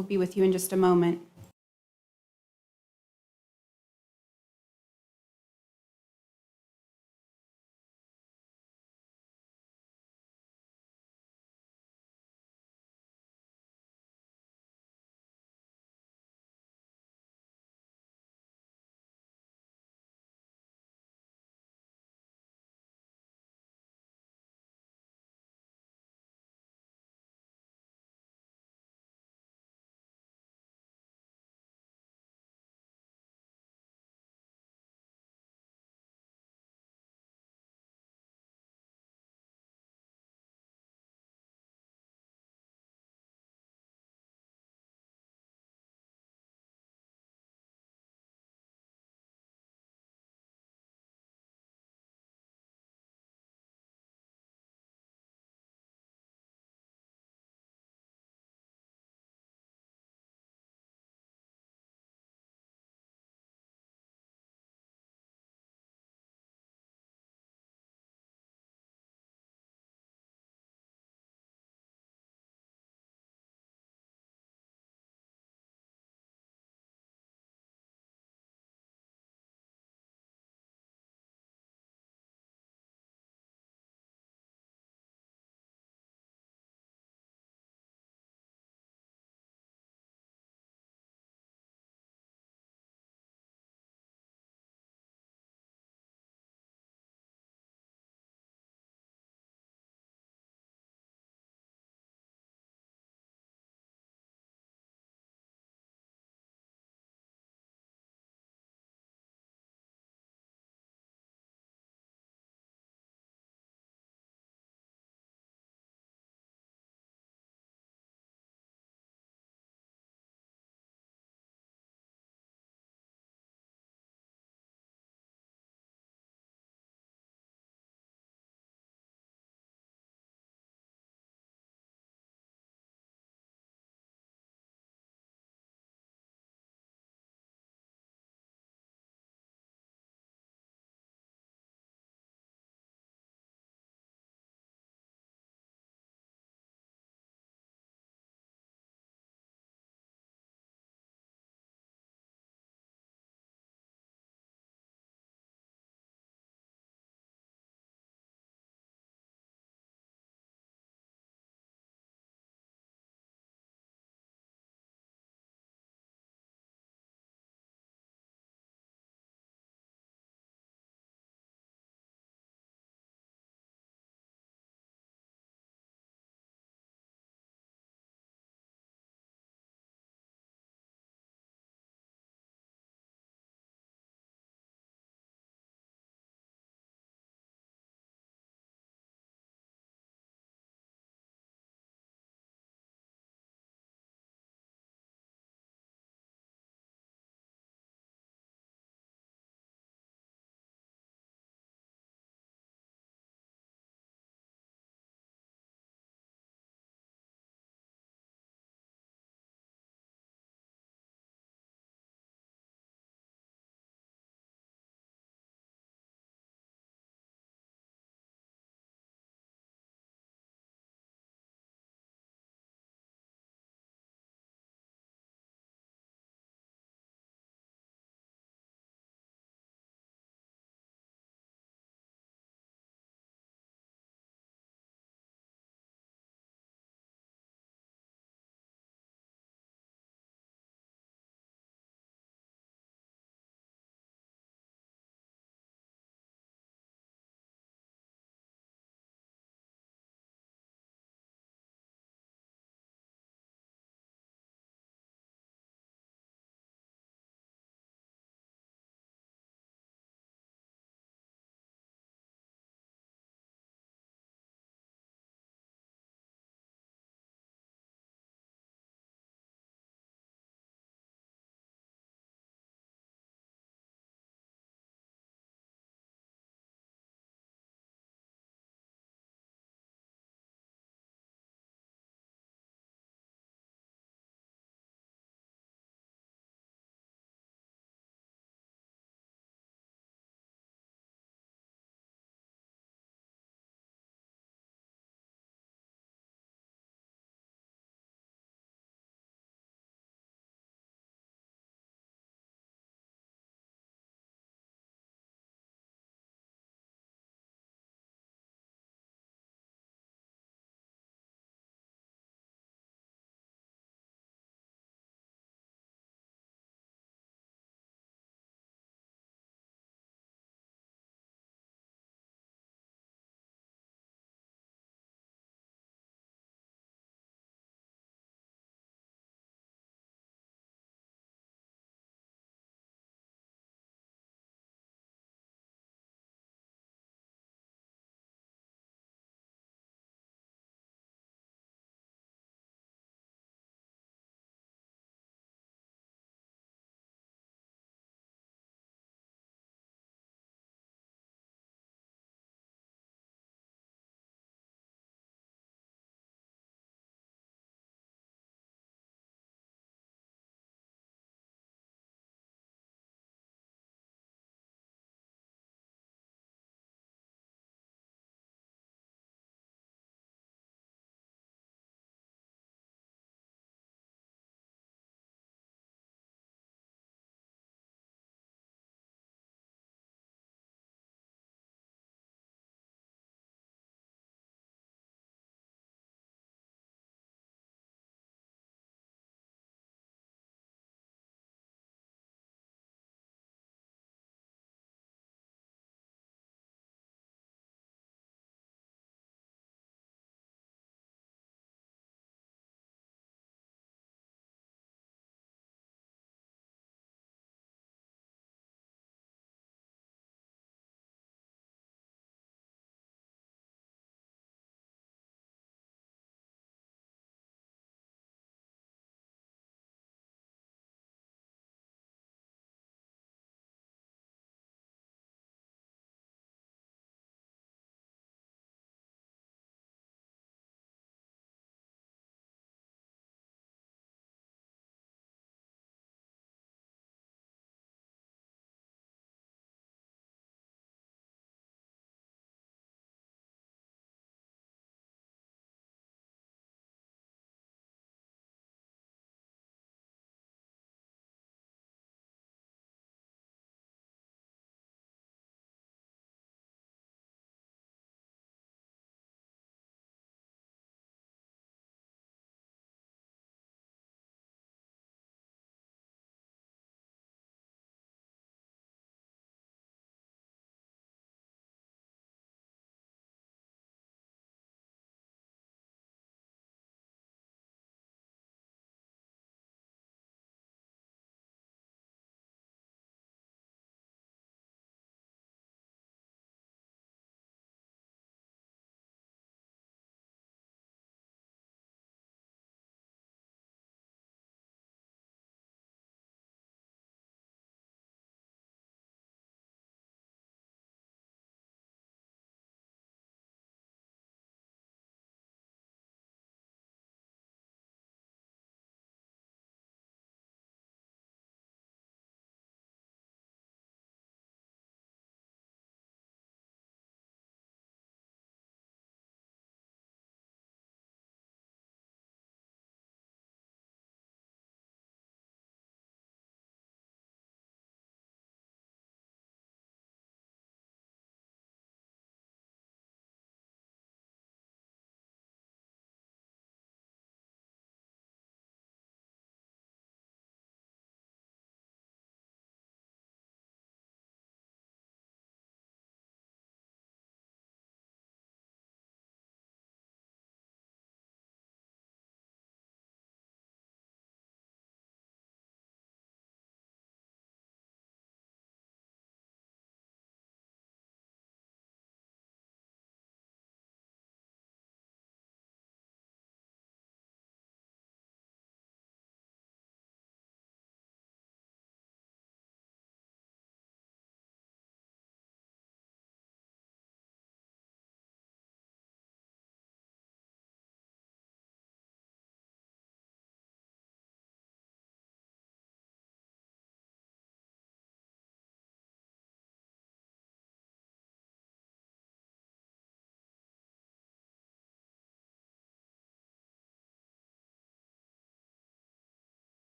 will be with you in just a moment.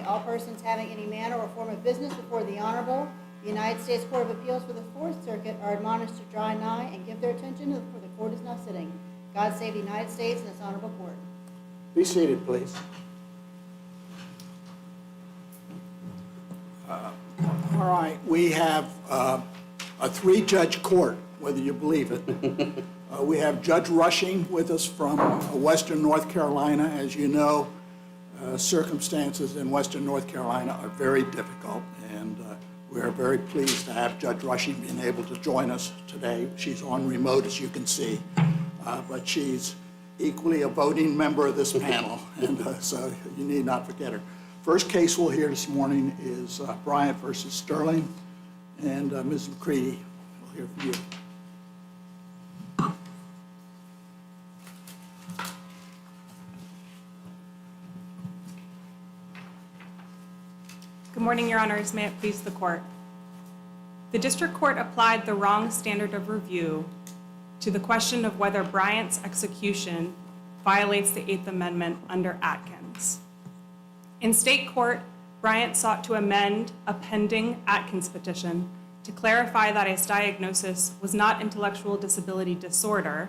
May all persons having any manner or form of business before the Honorable United States Court of Appeals for the Fourth Circuit are admonished to draw nigh and give their attention, for the court is now sitting. God save the United States and this honorable court. Be seated, please. All right, we have a three-judge court, whether you believe it. We have Judge Rushing with us from Western North Carolina. As you know, circumstances in Western North Carolina are very difficult, and we are very pleased to have Judge Rushing being able to join us today. She's on remote, as you can see, but she's equally a voting member of this panel, and so you need not forget her. First case we'll hear this morning is Bryant versus Stirling, and Ms. McCready, we'll hear from you. Good morning, Your Honors. May it please the court. The district court applied the wrong standard of review to the question of whether Bryant's execution violates the Eighth Amendment under Atkins. In state court, Bryant sought to amend a pending Atkins petition to clarify that his diagnosis was not intellectual disability disorder,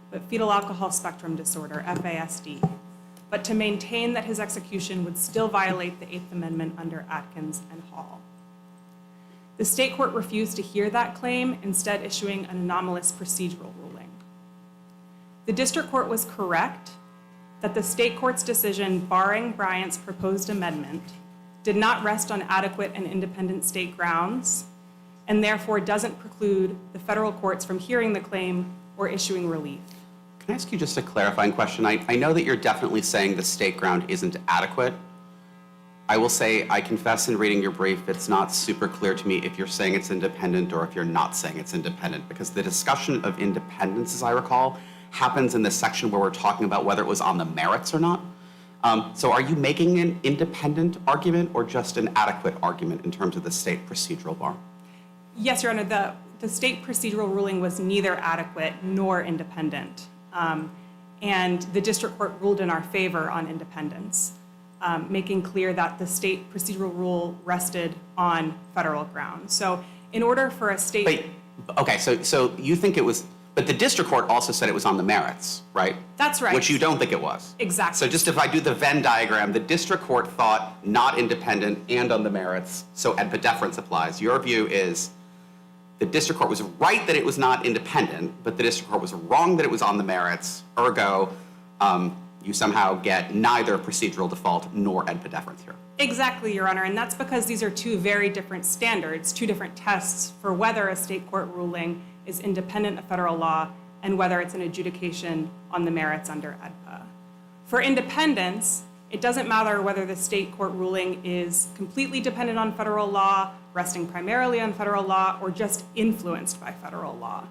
but fetal alcohol spectrum disorder, FASD, but to maintain that his execution would still violate the Eighth Amendment under Atkins and Hall. The state court refused to hear that claim, instead issuing an anomalous procedural ruling. The district court was correct that the state court's decision barring Bryant's proposed amendment did not rest on adequate and independent state grounds, and therefore doesn't preclude the federal courts from hearing the claim or issuing relief. Can I ask you just a clarifying question? I know that you're definitely saying the state ground isn't adequate. I will say, I confess in reading your brief, it's not super clear to me if you're saying it's independent or if you're not saying it's independent, because the discussion of independence, as I recall, happens in the section where we're talking about whether it was on the merits or not. So are you making an independent argument or just an adequate argument in terms of the state procedural bar? Yes, Your Honor, the state procedural ruling was neither adequate nor independent. And the district court ruled in our favor on independence, making clear that the state procedural rule rested on federal grounds. So in order for a state... Wait, okay, so you think it was, but the district court also said it was on the merits, right? That's right. Which you don't think it was. Exactly. So just if I do the Venn diagram, the district court thought not independent and on the merits, so epidefference applies. Your view is the district court was right that it was not independent, but the district court was wrong that it was on the merits, ergo, you somehow get neither procedural default nor epidefference here. Exactly, Your Honor, and that's because these are two very different standards, two different tests for whether a state court ruling is independent of federal law and whether it's an adjudication on the merits under AEDPA. For independence, it doesn't matter whether the state court ruling is completely dependent on federal law, resting primarily on federal law, or just influenced by federal law.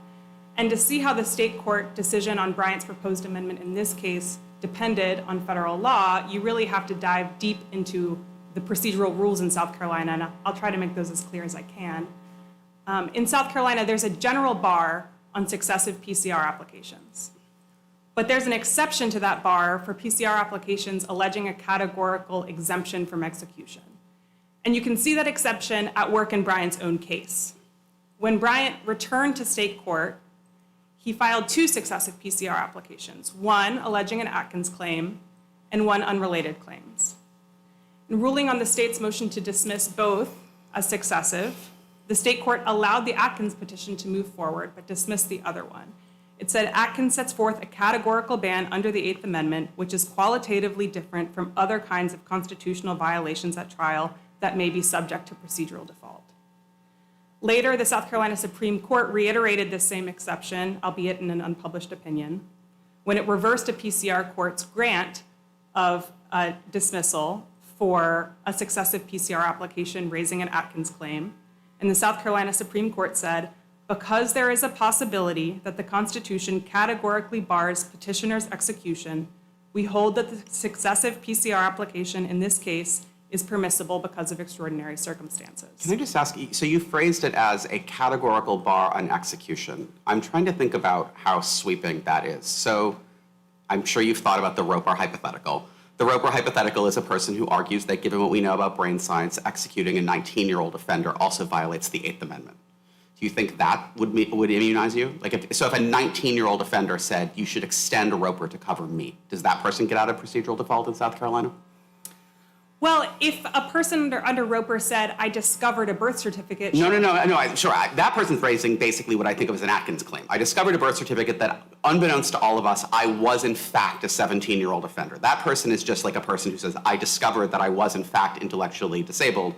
And to see how the state court decision on Bryant's proposed amendment in this case depended on federal law, you really have to dive deep into the procedural rules in South Carolina, and I'll try to make those as clear as I can. In South Carolina, there's a general bar on successive PCR applications. But there's an exception to that bar for PCR applications alleging a categorical exemption from execution. And you can see that exception at work in Bryant's own case. When Bryant returned to state court, he filed two successive PCR applications, one alleging an Atkins claim and one unrelated claims. In ruling on the state's motion to dismiss both as successive, the state court allowed the Atkins petition to move forward, but dismissed the other one. It said Atkins sets forth a categorical ban under the Eighth Amendment, which is qualitatively different from other kinds of constitutional violations at trial that may be subject to procedural default. Later, the South Carolina Supreme Court reiterated this same exception, albeit in an unpublished opinion, when it reversed a PCR court's grant of a dismissal for a successive PCR application raising an Atkins claim. And the South Carolina Supreme Court said, because there is a possibility that the Constitution categorically bars petitioner's execution, we hold that the successive PCR application in this case is permissible because of extraordinary circumstances. Can I just ask, so you phrased it as a categorical bar on execution. I'm trying to think about how sweeping that is. So I'm sure you've thought about the Roper hypothetical. The Roper hypothetical is a person who argues that given what we know about brain science, executing a 19-year-old offender also violates the Eighth Amendment. Do you think that would immunize you? Like if a 19-year-old offender said you should extend a Roper to cover me, does that person get out of procedural default in South Carolina? Well, if a person under Roper said, I discovered a birth certificate. No. That person's raising basically what I think of as an Atkins claim. I discovered a birth certificate that, unbeknownst to all of us, I was in fact a 17-year-old offender. That person is just like a person who says, I discovered that I was in fact intellectually disabled.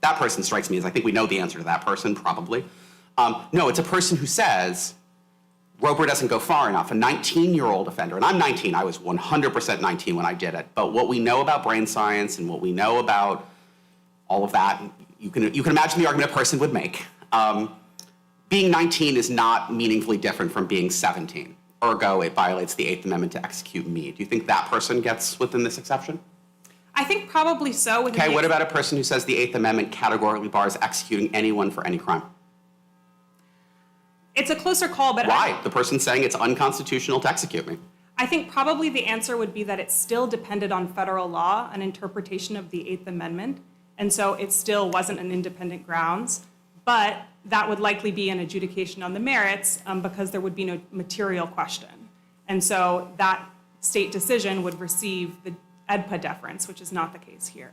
That person strikes me as, I think we know the answer to that person, probably. No, it's a person who says, Roper doesn't go far enough. A 19-year-old offender, and I'm 19, I was 100% 19 when I did it, but what we know about brain science and what we know about all of that, you can imagine the argument a person would make. Being 19 is not meaningfully different from being 17. Ergo, it violates the Eighth Amendment to execute me. Do you think that person gets within this exception? I think probably so. Okay, what about a person who says the Eighth Amendment categorically bars executing anyone for any crime? It's a closer call, but Why? The person's saying it's unconstitutional to execute me. I think probably the answer would be that it still depended on federal law, an interpretation of the Eighth Amendment, and so it still wasn't an independent grounds, but that would likely be an adjudication on the merits because there would be no material question. And so that state decision would receive the EDPA deference, which is not the case here.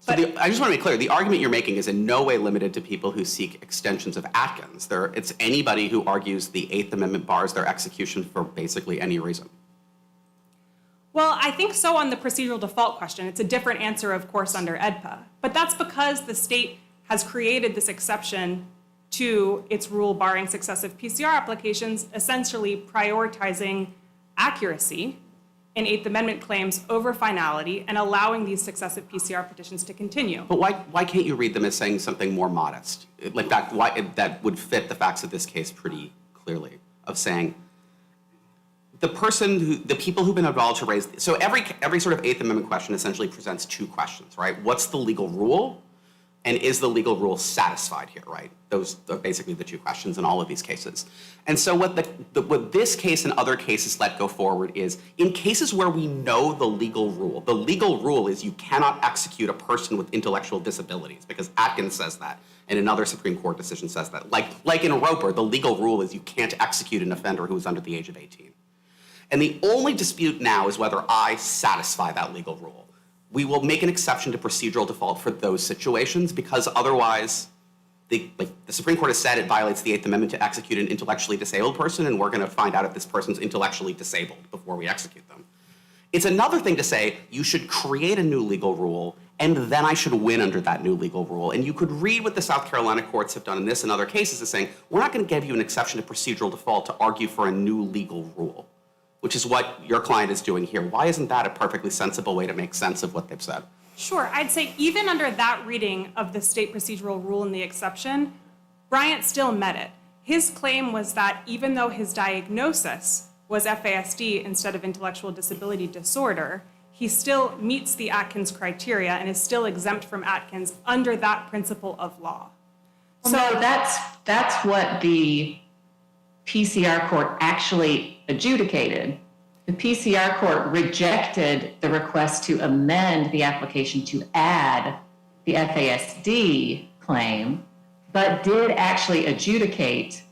I just want to be clear, the argument you're making is in no way limited to people who seek extensions of Atkins. It's anybody who argues the Eighth Amendment bars their execution for basically any reason. Well, I think so on the procedural default question. It's a different answer, of course, under EDPA. But that's because the state has created this exception to its rule barring successive PCR applications, essentially prioritizing accuracy in Eighth Amendment claims over finality and allowing these successive PCR petitions to continue. But why can't you read them as saying something more modest? Like that would fit the facts of this case pretty clearly, of saying the people who've been involved to raise, so every sort of Eighth Amendment question essentially presents two questions, right? What's the legal rule? And is the legal rule satisfied here, right? Those are basically the two questions in all of these cases. And so what this case and other cases let go forward is, in cases where we know the legal rule is you cannot execute a person with intellectual disabilities, because Atkins says that, and another Supreme Court decision says that. Like in Roper, the legal rule is you can't execute an offender who is under the age of 18. And the only dispute now is whether I satisfy that legal rule. We will make an exception to procedural default for those situations because otherwise, the Supreme Court has said it violates the Eighth Amendment to execute an intellectually disabled person, and we're going to find out if this person's intellectually disabled before we execute them. It's another thing to say you should create a new legal rule, and then I should win under that new legal rule. And you could read what the South Carolina courts have done in this and other cases as saying, we're not going to give you an exception to procedural default to argue for a new legal rule, which is what your client is doing here. Why isn't that a perfectly sensible way to make sense of what they've said? Sure, I'd say even under that reading of the state procedural rule and the exception, Bryant still met it. His claim was that even though his diagnosis was FASD instead of intellectual disability disorder, he still meets the Atkins criteria and is still exempt from Atkins under that principle of law. So that's what the PCR court actually adjudicated. The PCR court rejected the request to amend the application to add the FASD claim, but did actually adjudicate,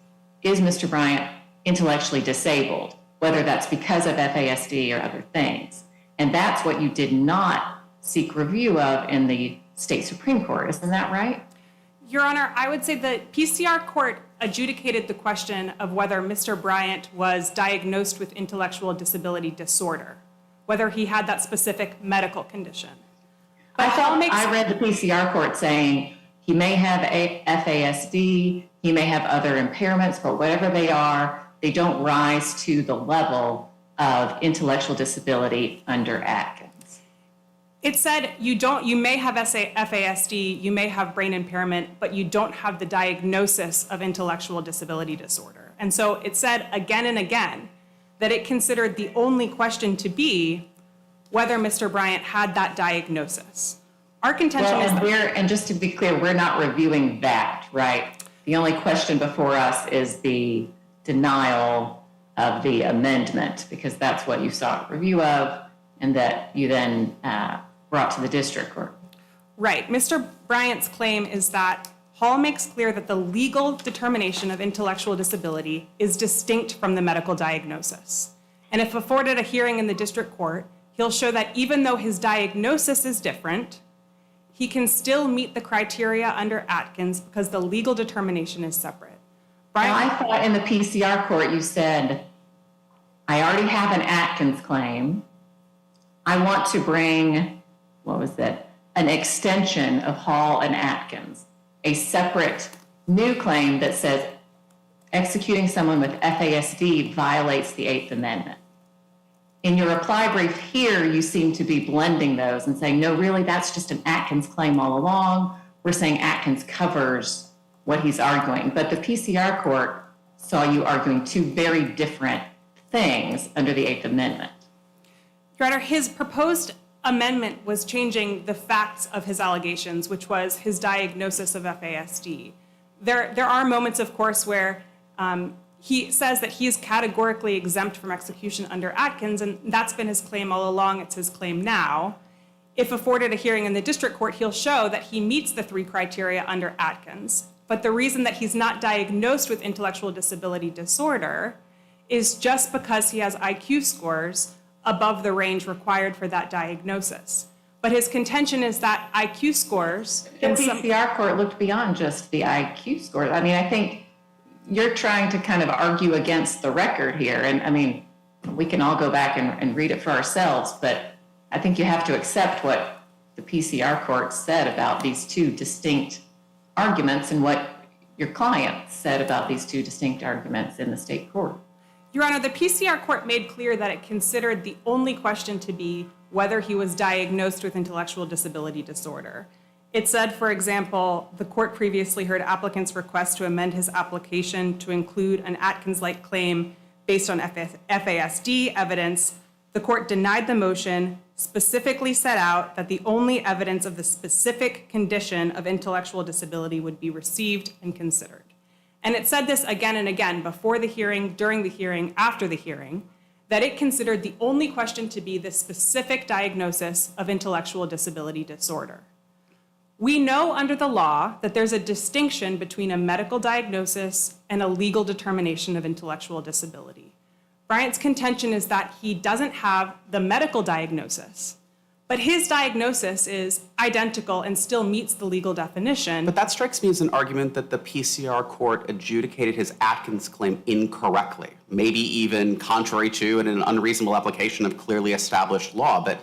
is Mr. Bryant intellectually disabled, whether that's because of FASD or other things. And that's what you did not seek review of in the state Supreme Court. Isn't that right? Your Honor, I would say the PCR court adjudicated the question of whether Mr. Bryant was diagnosed with intellectual disability disorder, whether he had that specific medical condition. I read the PCR court saying he may have a FASD, he may have other impairments, but whatever they are, they don't rise to the level of intellectual disability under Atkins. It said you may have FASD, you may have brain impairment, but you don't have the diagnosis of intellectual disability disorder. And so it said again and again that it considered the only question to be whether Mr. Bryant had that diagnosis. Our contention is that, and just to be clear, we're not reviewing that, right? The only question before us is the denial of the amendment, because that's what you sought review of. and that you then brought to the district court. Right. Mr. Bryant's claim is that Hall makes clear that the legal determination of intellectual disability is distinct from the medical diagnosis. And if afforded a hearing in the district court, he'll show that even though his diagnosis is different, he can still meet the criteria under Atkins because the legal determination is separate. Now, I thought in the PCR court you said, I already have an Atkins claim. I want to bring, an extension of Hall and Atkins, a separate new claim that says executing someone with FASD violates the Eighth Amendment. In your reply brief here, you seem to be blending those and saying, no, really, that's just an Atkins claim all along. We're saying Atkins covers what he's arguing. But the PCR court saw you arguing two very different things under the Eighth Amendment. Your Honor, his proposed amendment was changing the facts of his allegations, which was his diagnosis of FASD. There are moments, of course, where he says that he is categorically exempt from execution under Atkins, and that's been his claim all along. It's his claim now. If afforded a hearing in the district court, he'll show that he meets the three criteria under Atkins. But the reason that he's not diagnosed with intellectual disability disorder is just because he has IQ scores above the range required for that diagnosis. But his contention is that IQ scores... The PCR court looked beyond just the IQ scores. I mean, I think you're trying to kind of argue against the record here. And I mean, we can all go back and read it for ourselves, but I think you have to accept what the PCR court said about these two distinct arguments and what your client said about these two distinct arguments in the state court. Your Honor, the PCR court made clear that it considered the only question to be whether he was diagnosed with intellectual disability disorder. It said, for example, the court previously heard applicant's request to amend his application to include an Atkins-like claim based on FASD evidence. The court denied the motion, specifically set out that the only evidence of the specific condition of intellectual disability would be received and considered. And it said this again and again, before the hearing, during the hearing, after the hearing, that it considered the only question to be the specific diagnosis of intellectual disability disorder. We know under the law that there's a distinction between a medical diagnosis and a legal determination of intellectual disability. Bryant's contention is that he doesn't have the medical diagnosis, but his diagnosis is identical and still meets the legal definition. But that strikes me as an argument that the PCR court adjudicated his Atkins claim incorrectly, maybe even contrary to and an unreasonable application of clearly established law. But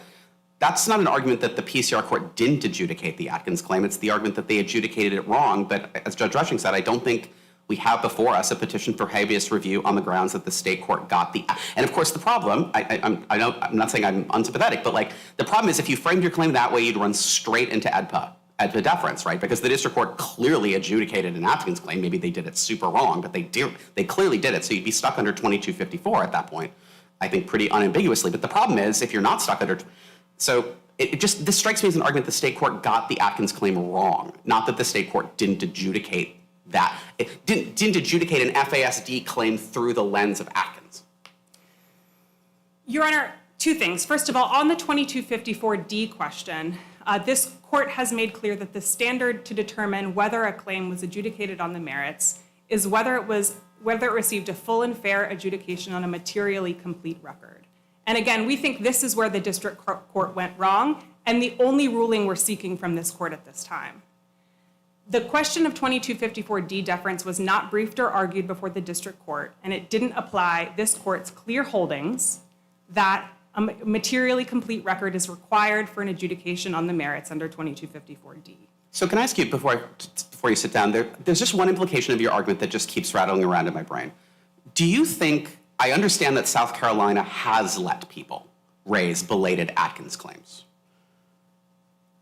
that's not an argument that the PCR court didn't adjudicate the Atkins claim. It's the argument that they adjudicated it wrong. But as Judge Rushing said, I don't think we have before us a petition for habeas review on the grounds that the state court got the... And of course, the problem, I'm not saying I'm unsympathetic, but like the problem is if you framed your claim that way, you'd run straight into AEDPA deference, right? Because the district court clearly adjudicated an Atkins claim. Maybe they did it super wrong, but they clearly did it. So you'd be stuck under 2254 at that point, I think pretty unambiguously. But the problem is if you're not stuck under... So this strikes me as an argument the state court got the Atkins claim wrong, not that the state court didn't adjudicate that. It didn't adjudicate an FASD claim through the lens of Atkins. Your Honor, two things. First of all, on the 2254D question, this court has made clear that the standard to determine whether a claim was adjudicated on the merits is whether it received a full and fair adjudication on a materially complete record. And again, we think this is where the district court went wrong and the only ruling we're seeking from this court at this time. The question of 2254D deference was not briefed or argued before the district court, and it didn't apply this court's clear holdings that a materially complete record is required for an adjudication on the merits under 2254D. So can I ask you, before you sit down, there's just one implication of your argument that just keeps rattling around in my brain. Do you think, I understand that South Carolina has let people raise belated Atkins claims.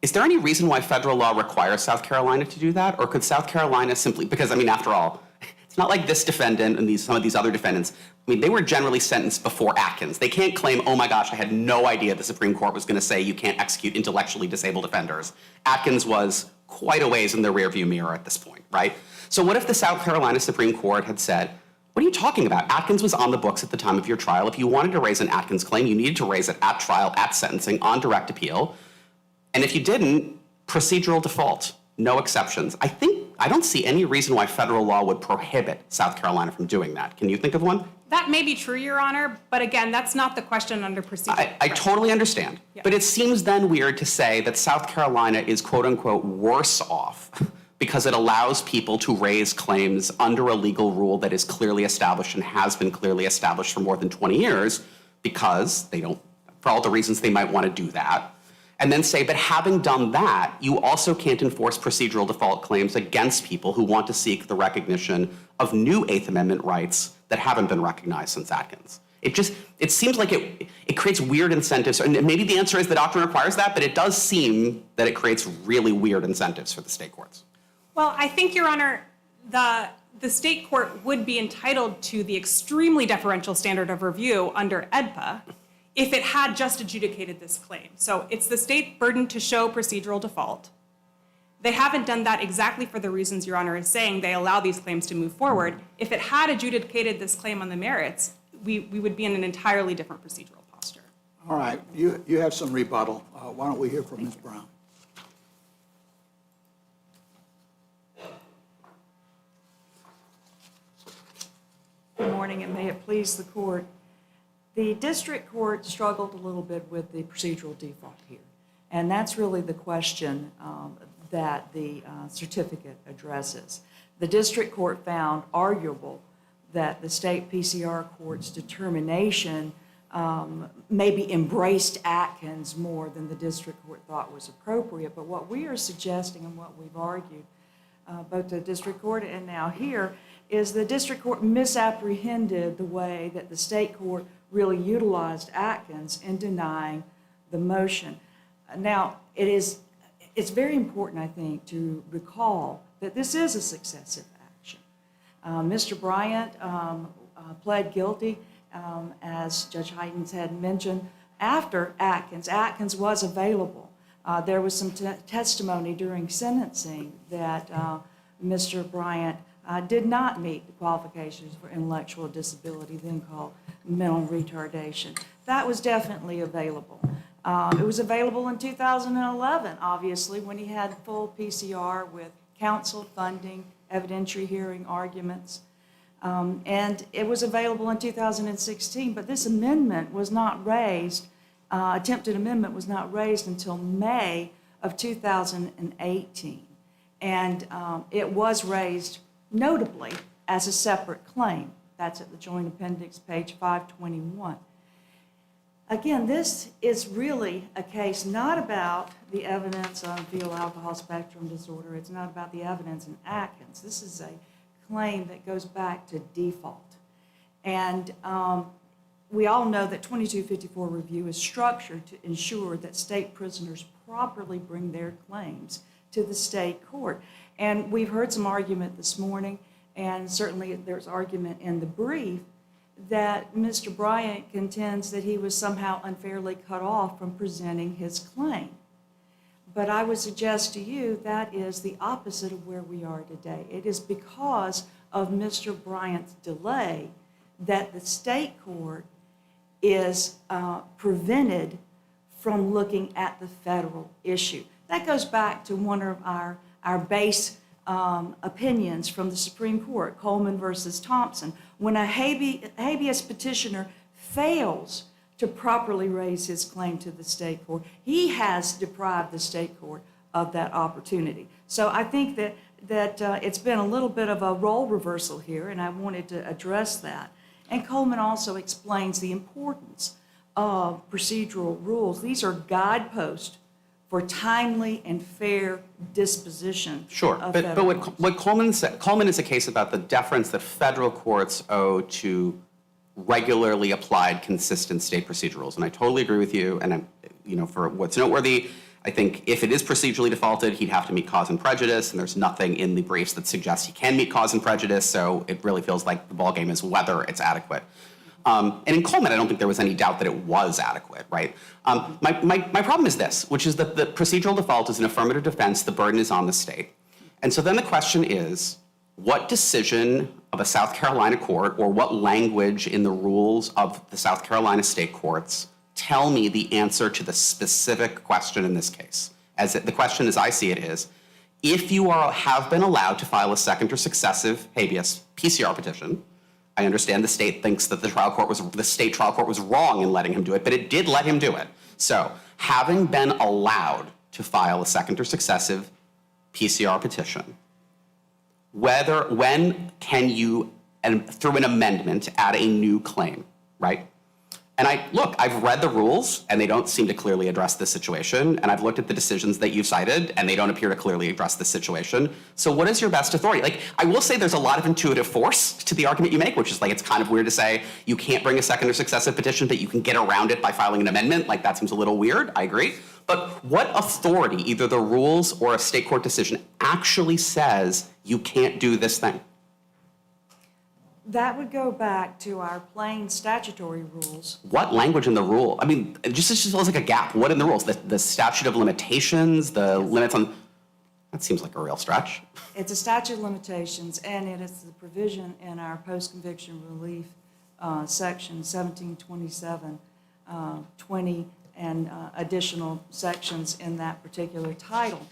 Is there any reason why federal law requires South Carolina to do that? Or could South Carolina simply, because I mean, after all, it's not like this defendant and some of these other defendants, I mean, they were generally sentenced before Atkins. They can't claim, oh my gosh, I had no idea the Supreme Court was gonna say you can't execute intellectually disabled offenders. Atkins was quite a ways in the rearview mirror at this point, right? So what if the South Carolina Supreme Court had said, What are you talking about? Atkins was on the books at the time of your trial. If you wanted to raise an Atkins claim, you needed to raise it at trial, at sentencing, on direct appeal. And if you didn't, procedural default, no exceptions. I don't see any reason why federal law would prohibit South Carolina from doing that. Can you think of one? That may be true, Your Honor, but again, that's not the question under procedural. I totally understand. Yeah. But it seems then weird to say that South Carolina is quote unquote worse off because it allows people to raise claims under a legal rule that is clearly established and has been clearly established for more than 20 years because they don't, for all the reasons they might want to do that. And then say, but having done that, you also can't enforce procedural default claims against people who want to seek the recognition of new Eighth Amendment rights that haven't been recognized since Atkins. It seems like it creates weird incentives, and maybe the answer is the doctrine requires that, but it does seem that it creates really weird incentives for the state courts. Well, I think, Your Honor, the state court would be entitled to the extremely deferential standard of review under AEDPA if it had just adjudicated this claim. So it's the state's burden to show procedural default. They haven't done that exactly for the reasons Your Honor is saying. They allow these claims to move forward. If it had adjudicated this claim on the merits, we would be in an entirely different procedural posture. All right, you have some rebuttal. Why don't we hear from Ms. Brown? Good morning, and may it please the court. The district court struggled a little bit with the procedural default here, and that's really the question that the certificate addresses. The district court found arguable that the state PCR court's determination maybe embraced Atkins more than the district court thought was appropriate, but what we are suggesting and what we've argued, both the district court and now here, is the district court misapprehended the way that the state court really utilized Atkins in denying the motion. Now, it's very important, I think, to recall that this is a successive action. Mr. Bryant pled guilty, as Judge Heitens had mentioned, after Atkins. Atkins was available. There was some testimony during sentencing that Mr. Bryant did not meet the qualifications for intellectual disability, then called mental retardation. That was definitely available. It was available in 2011, obviously, when he had full PCR with counsel, funding, evidentiary hearing arguments. And it was available in 2016, but this amendment was not raised, attempted amendment was not raised until May of 2018. And it was raised notably as a separate claim. That's at the Joint Appendix, page 521. Again, this is really a case not about the evidence on fetal alcohol spectrum disorder. It's not about the evidence in Atkins. This is a claim that goes back to default. And we all know that 2254 review is structured to ensure that state prisoners properly bring their claims to the state court. And we've heard some argument this morning, and certainly there's argument in the brief, that Mr. Bryant contends that he was somehow unfairly cut off from presenting his claim. But I would suggest to you that is the opposite of where we are today. It is because of Mr. Bryant's delay that the state court is prevented from looking at the federal issue. That goes back to one of our base opinions from the Supreme Court, Coleman versus Thompson. When a habeas petitioner fails to properly raise his claim to the state court, he has deprived the state court of that opportunity. So I think that it's been a little bit of a role reversal here, and I wanted to address that. And Coleman also explains the importance of procedural rules. These are guideposts for timely and fair disposition. Sure, of but federal what Coleman said, Coleman is a case about the deference that federal courts owe to regularly applied, consistent state procedural rules, and I totally agree with you. And for what's noteworthy, I think if it is procedurally defaulted, he'd have to meet cause and prejudice, and there's nothing in the briefs that suggests he can meet cause and prejudice. So it really feels like the ballgame is whether it's adequate. And in Coleman, I don't think there was any doubt that it was adequate, right? My problem is this, which is that the procedural default is an affirmative defense. The burden is on the state. And so then the question is, what decision of a South Carolina court or what language in the rules of the South Carolina state courts tell me the answer to the specific question in this case. The question as I see it is, if you have been allowed to file a second or successive habeas PCR petition, I understand the state thinks that the state trial court was wrong in letting him do it, but it did let him do it. So, having been allowed to file a second or successive PCR petition, when can you, through an amendment, add a new claim, right? And I've read the rules, and they don't seem to clearly address this situation, and I've looked at the decisions that you've cited, and they don't appear to clearly address this situation. So what is your best authority? Like, I will say there's a lot of intuitive force to the argument you make, which is like, it's kind of weird to say you can't bring a second or successive petition, but you can get around it by filing an amendment. Like, that seems a little weird, I agree. But what authority, either the rules or a state court decision, actually says you can't do this thing? That would go back to our plain statutory rules. What language in the rule? I mean, it just feels like a gap. What in the rules? The statute of limitations, the limits on... That seems like a real stretch. It's a statute of limitations, and it is the provision in our post-conviction relief section 1727, 20, and additional sections in that particular title.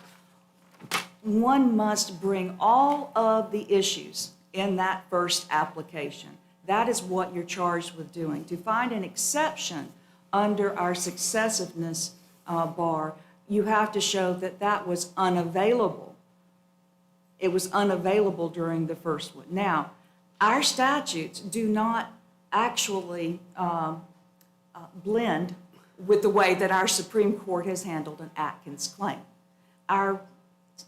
One must bring all of the issues in that first application. That is what you're charged with doing. To find an exception under our successiveness bar, you have to show that that was unavailable. It was unavailable during the first one. Now, our statutes do not actually blend with the way that our Supreme Court has handled an Atkins claim. Our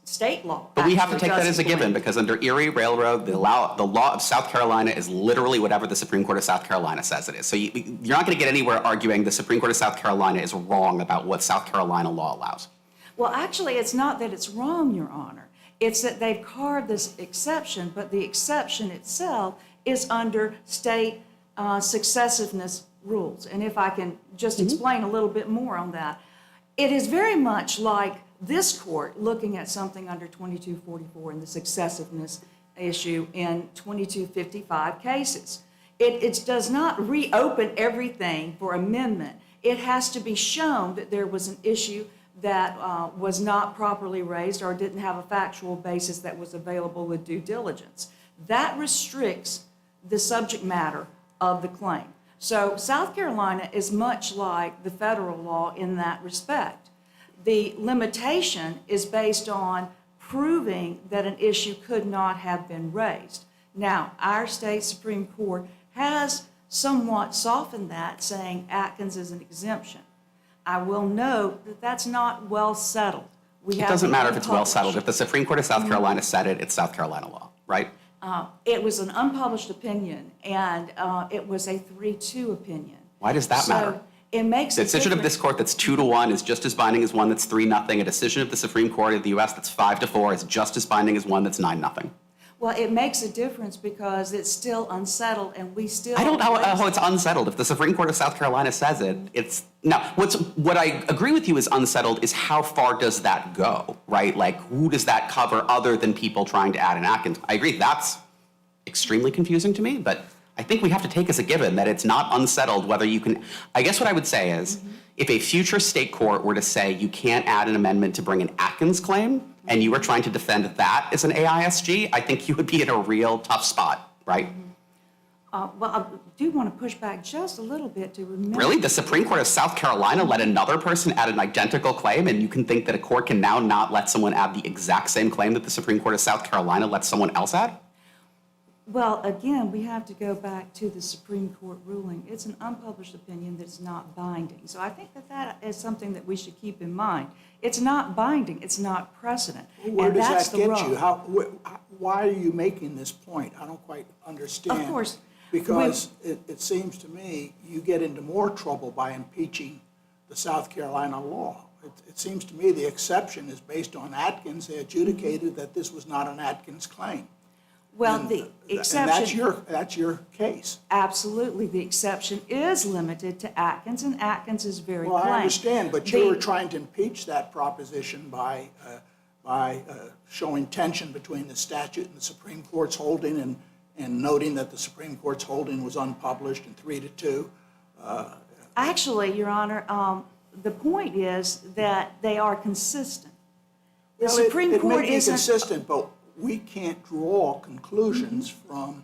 state law. But we have to actually take that as a doesn't given, blend. because under Erie Railroad, the law of South Carolina is literally whatever the Supreme Court of South Carolina says it is. So you're not going to get anywhere arguing the Supreme Court of South Carolina is wrong about what South Carolina law allows. Well, actually, it's not that it's wrong, Your Honor. It's that they've carved this exception, but the exception itself is under state successiveness rules. And if I can just explain a little bit more on that, it is very much like this court looking at something under 2244 and the successiveness issue in 2255 cases. It does not reopen everything for amendment. It has to be shown that there was an issue that was not properly raised or didn't have a factual basis that was available with due diligence. That restricts the subject matter of the claim. So South Carolina is much like the federal law in that respect. The limitation is based on proving that an issue could not have been raised. Now, our state Supreme Court has somewhat softened that, saying Atkins is an exemption. I will note that that's not well settled. It doesn't matter if it's well settled. If the Supreme Court of South Carolina said it, it's South Carolina law, right? It was an unpublished opinion, and it was a 3-2 opinion. Why does that matter? It makes The decision of this court that's 2-1 is just as binding as one that's 3-0. A decision of the Supreme Court of the U.S. that's 5-4 is just as binding as one that's 9-0. Well, it makes a difference because it's still unsettled, and we still... I don't know how it's unsettled. If the Supreme Court of South Carolina says it, it's... Now, what I agree with you is unsettled is how far does that go, right? Like, who does that cover other than people trying to add an Atkins? I agree, that's extremely confusing to me, but I think we have to take as a given that it's not unsettled whether you can... I guess what I would say is, if a future state court were to say you can't add an amendment to bring an Atkins claim, and you were trying to defend that as an AISG, I think you would be in a real tough spot, right? Well, I do want to push back just a little bit to remember... Really? The Supreme Court of South Carolina let another person add an identical claim, and you can think that a court can now not let someone add the exact same claim that the Supreme Court of South Carolina let someone else add? Well, again, we have to go back to the Supreme Court ruling. It's an unpublished opinion that's not binding. So I think that that is something that we should keep in mind. It's not binding. It's not precedent. Where and does that's that the get rub. you? Why are you making this point? I don't quite understand. Of course. Because it seems to me you get into more trouble by impeaching the South Carolina law. It seems to me the exception is based on Atkins. They adjudicated that this was not an Atkins claim. Well, And- the exception... And that's your case. Absolutely. The exception is limited to Atkins, and Atkins is very Well, plain. I understand, but you were trying to impeach that proposition by showing tension between the statute and the Supreme Court's holding and noting that the Supreme Court's holding was unpublished in 3-2. Actually, Your Honor, the point is that they are consistent. The Well, Supreme it Court may be isn't. consistent, but we can't draw conclusions from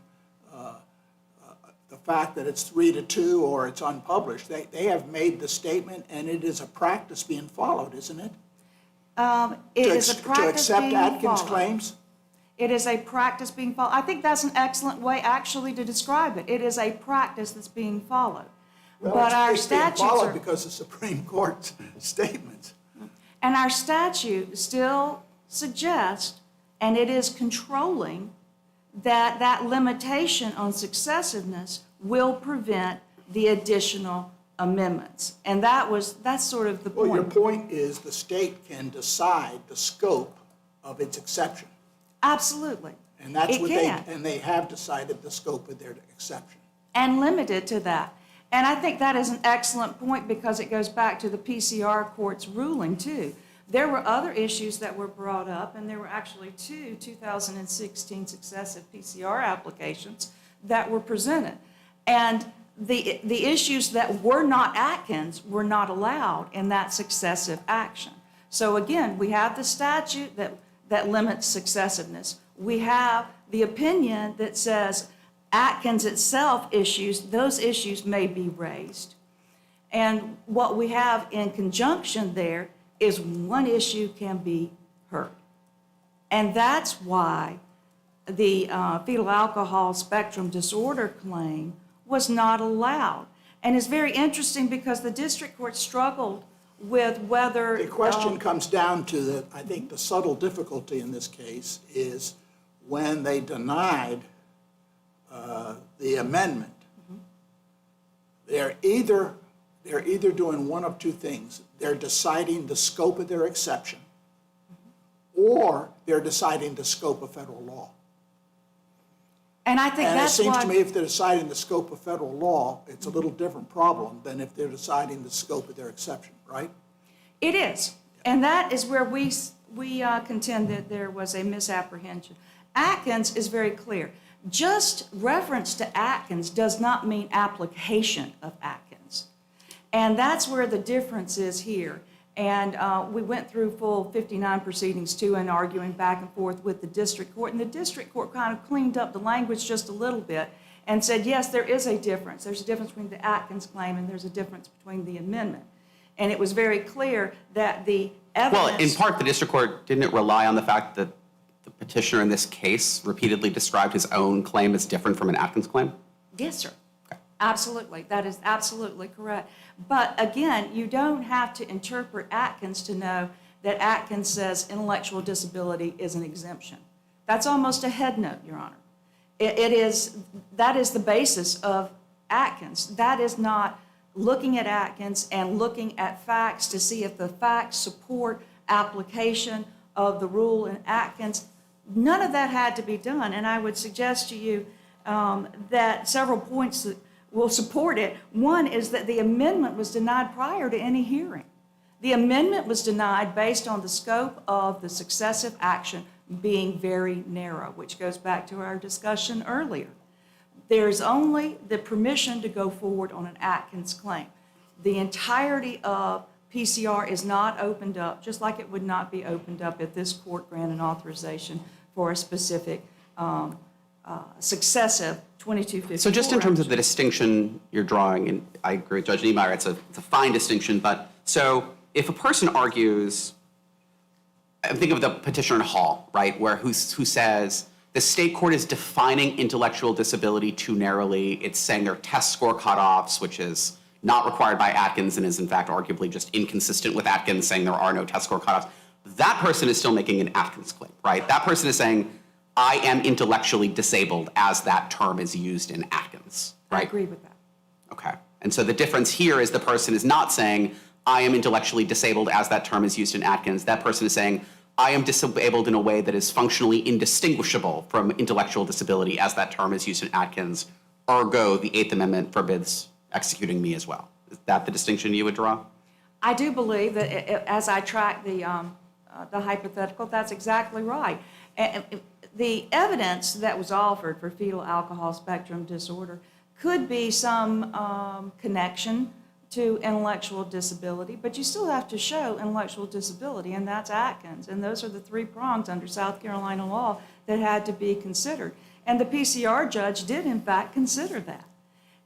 the fact that it's 3-2 or it's unpublished. They have made the statement, and it is a practice being followed, isn't it? It To is a ex- practice To accept being Atkins followed. claims? It is a practice being followed. I think that's an excellent way actually to describe it. It is a practice that's being followed. Well, But our it's being statutes followed are, because of Supreme Court's statements. and our statute still suggests, and it is controlling, that that limitation on successiveness will prevent the additional amendments. And that's sort of the Well, your point. point is the state can decide the scope of its exception. Absolutely. And that's It what can. and they have decided the scope of their exception. And limited to that. And I think that is an excellent point because it goes back to the PCR court's ruling too. There were other issues that were brought up, and there were actually two 2016 successive PCR applications that were presented. And the issues that were not Atkins were not allowed in that successive action. So again, we have the statute that limits successiveness. We have the opinion that says Atkins itself those issues may be raised. And what we have in conjunction there is one issue can be heard. And that's why the fetal alcohol spectrum disorder claim was not allowed. And it's very interesting because the district court struggled with whether... The question comes down to I think the subtle difficulty in this case is when they denied the amendment, they're either doing one of two things. They're deciding the scope of their exception, or they're deciding the scope of federal law. And I think And it that's seems why... to me if they're deciding the scope of federal law, it's a little different problem than if they're deciding the scope of their exception, right? It is, and that is where we contend that there was a misapprehension. Atkins is very clear. Just reference to Atkins does not mean application of Atkins. And that's where the difference is here. And we went through full 59 proceedings too and arguing back and forth with the district court. And the district court kind of cleaned up the language just a little bit and said, yes, there is a difference. There's a difference between the Atkins claim and there's a difference between the amendment. And it was very clear that the evidence... Well, in part, the district court, didn't it rely on the fact that the petitioner in this case repeatedly described his own claim as different from an Atkins claim? Yes, sir. Absolutely. That is absolutely correct. But again, you don't have to interpret Atkins to know that Atkins says intellectual disability is an exemption. That's almost a head note, Your Honor. That is the basis of Atkins. That is not looking at Atkins and looking at facts to see if the facts support application of the rule in Atkins. None of that had to be done. And I would suggest to you that several points that will support it. One is that the amendment was denied prior to any hearing. The amendment was denied based on the scope of the successive action being very narrow, which goes back to our discussion earlier. There's only the permission to go forward on an Atkins claim. The entirety of PCR is not opened up, just like it would not be opened up if this court granted authorization for a specific successive 2254. So just in terms of the distinction you're drawing, and I agree with Judge Niemeyer, it's a fine distinction, but so if a person argues, think of the petitioner in Hall, right, who says the state court is defining intellectual disability too narrowly, it's saying there are test score cutoffs, which is not required by Atkins and is in fact arguably just inconsistent with Atkins, saying there are no test score cutoffs. That person is still making an Atkins claim, right? That person is saying, I am intellectually disabled as that term is used in Atkins, right? I agree with that. Okay. And so the difference here is the person is not saying, I am intellectually disabled as that term is used in Atkins. That person is saying, I am disabled in a way that is functionally indistinguishable from intellectual disability as that term is used in Atkins. Ergo, the Eighth Amendment forbids executing me as well. Is that the distinction you would draw? I do believe that as I track the hypothetical, that's exactly right. And the evidence that was offered for fetal alcohol spectrum disorder could be some connection to intellectual disability, but you still have to show intellectual disability, and that's Atkins. And those are the 3 prongs under South Carolina law that had to be considered. And the PCR judge did, in fact, consider that.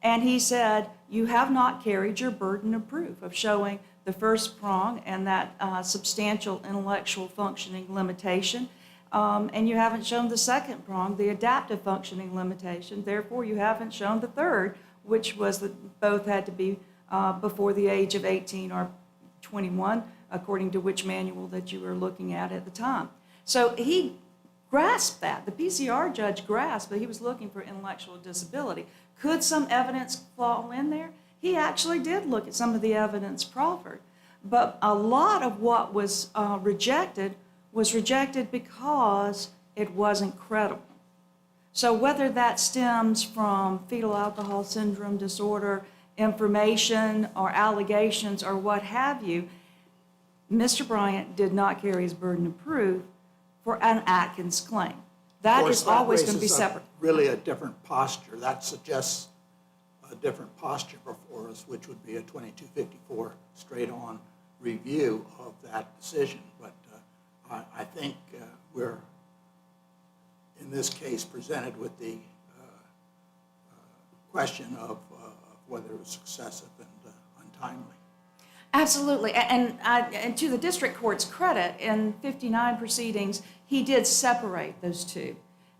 And he said, you have not carried your burden of proof of showing the first prong and that substantial intellectual functioning limitation, and you haven't shown the second prong, the adaptive functioning limitation. Therefore, you haven't shown the third, which was that both had to be before the age of 18 or 21, according to which manual that you were looking at the time. So he grasped that. The PCR judge grasped that he was looking for intellectual disability. Could some evidence fall in there? He actually did look at some of the evidence proffered, but a lot of what was rejected because it wasn't credible. So whether that stems from fetal alcohol syndrome disorder, information or allegations or what have you, Mr. Bryant did not carry his burden of proof for an Atkins claim. That is always going to be separate. Really a different posture. That suggests a different posture before us, which would be a 2254 straight-on review of that decision. But I think we're, in this case, presented with the question of whether it was successive and untimely. Absolutely, and to the district court's credit, in 59 proceedings, he did separate those two.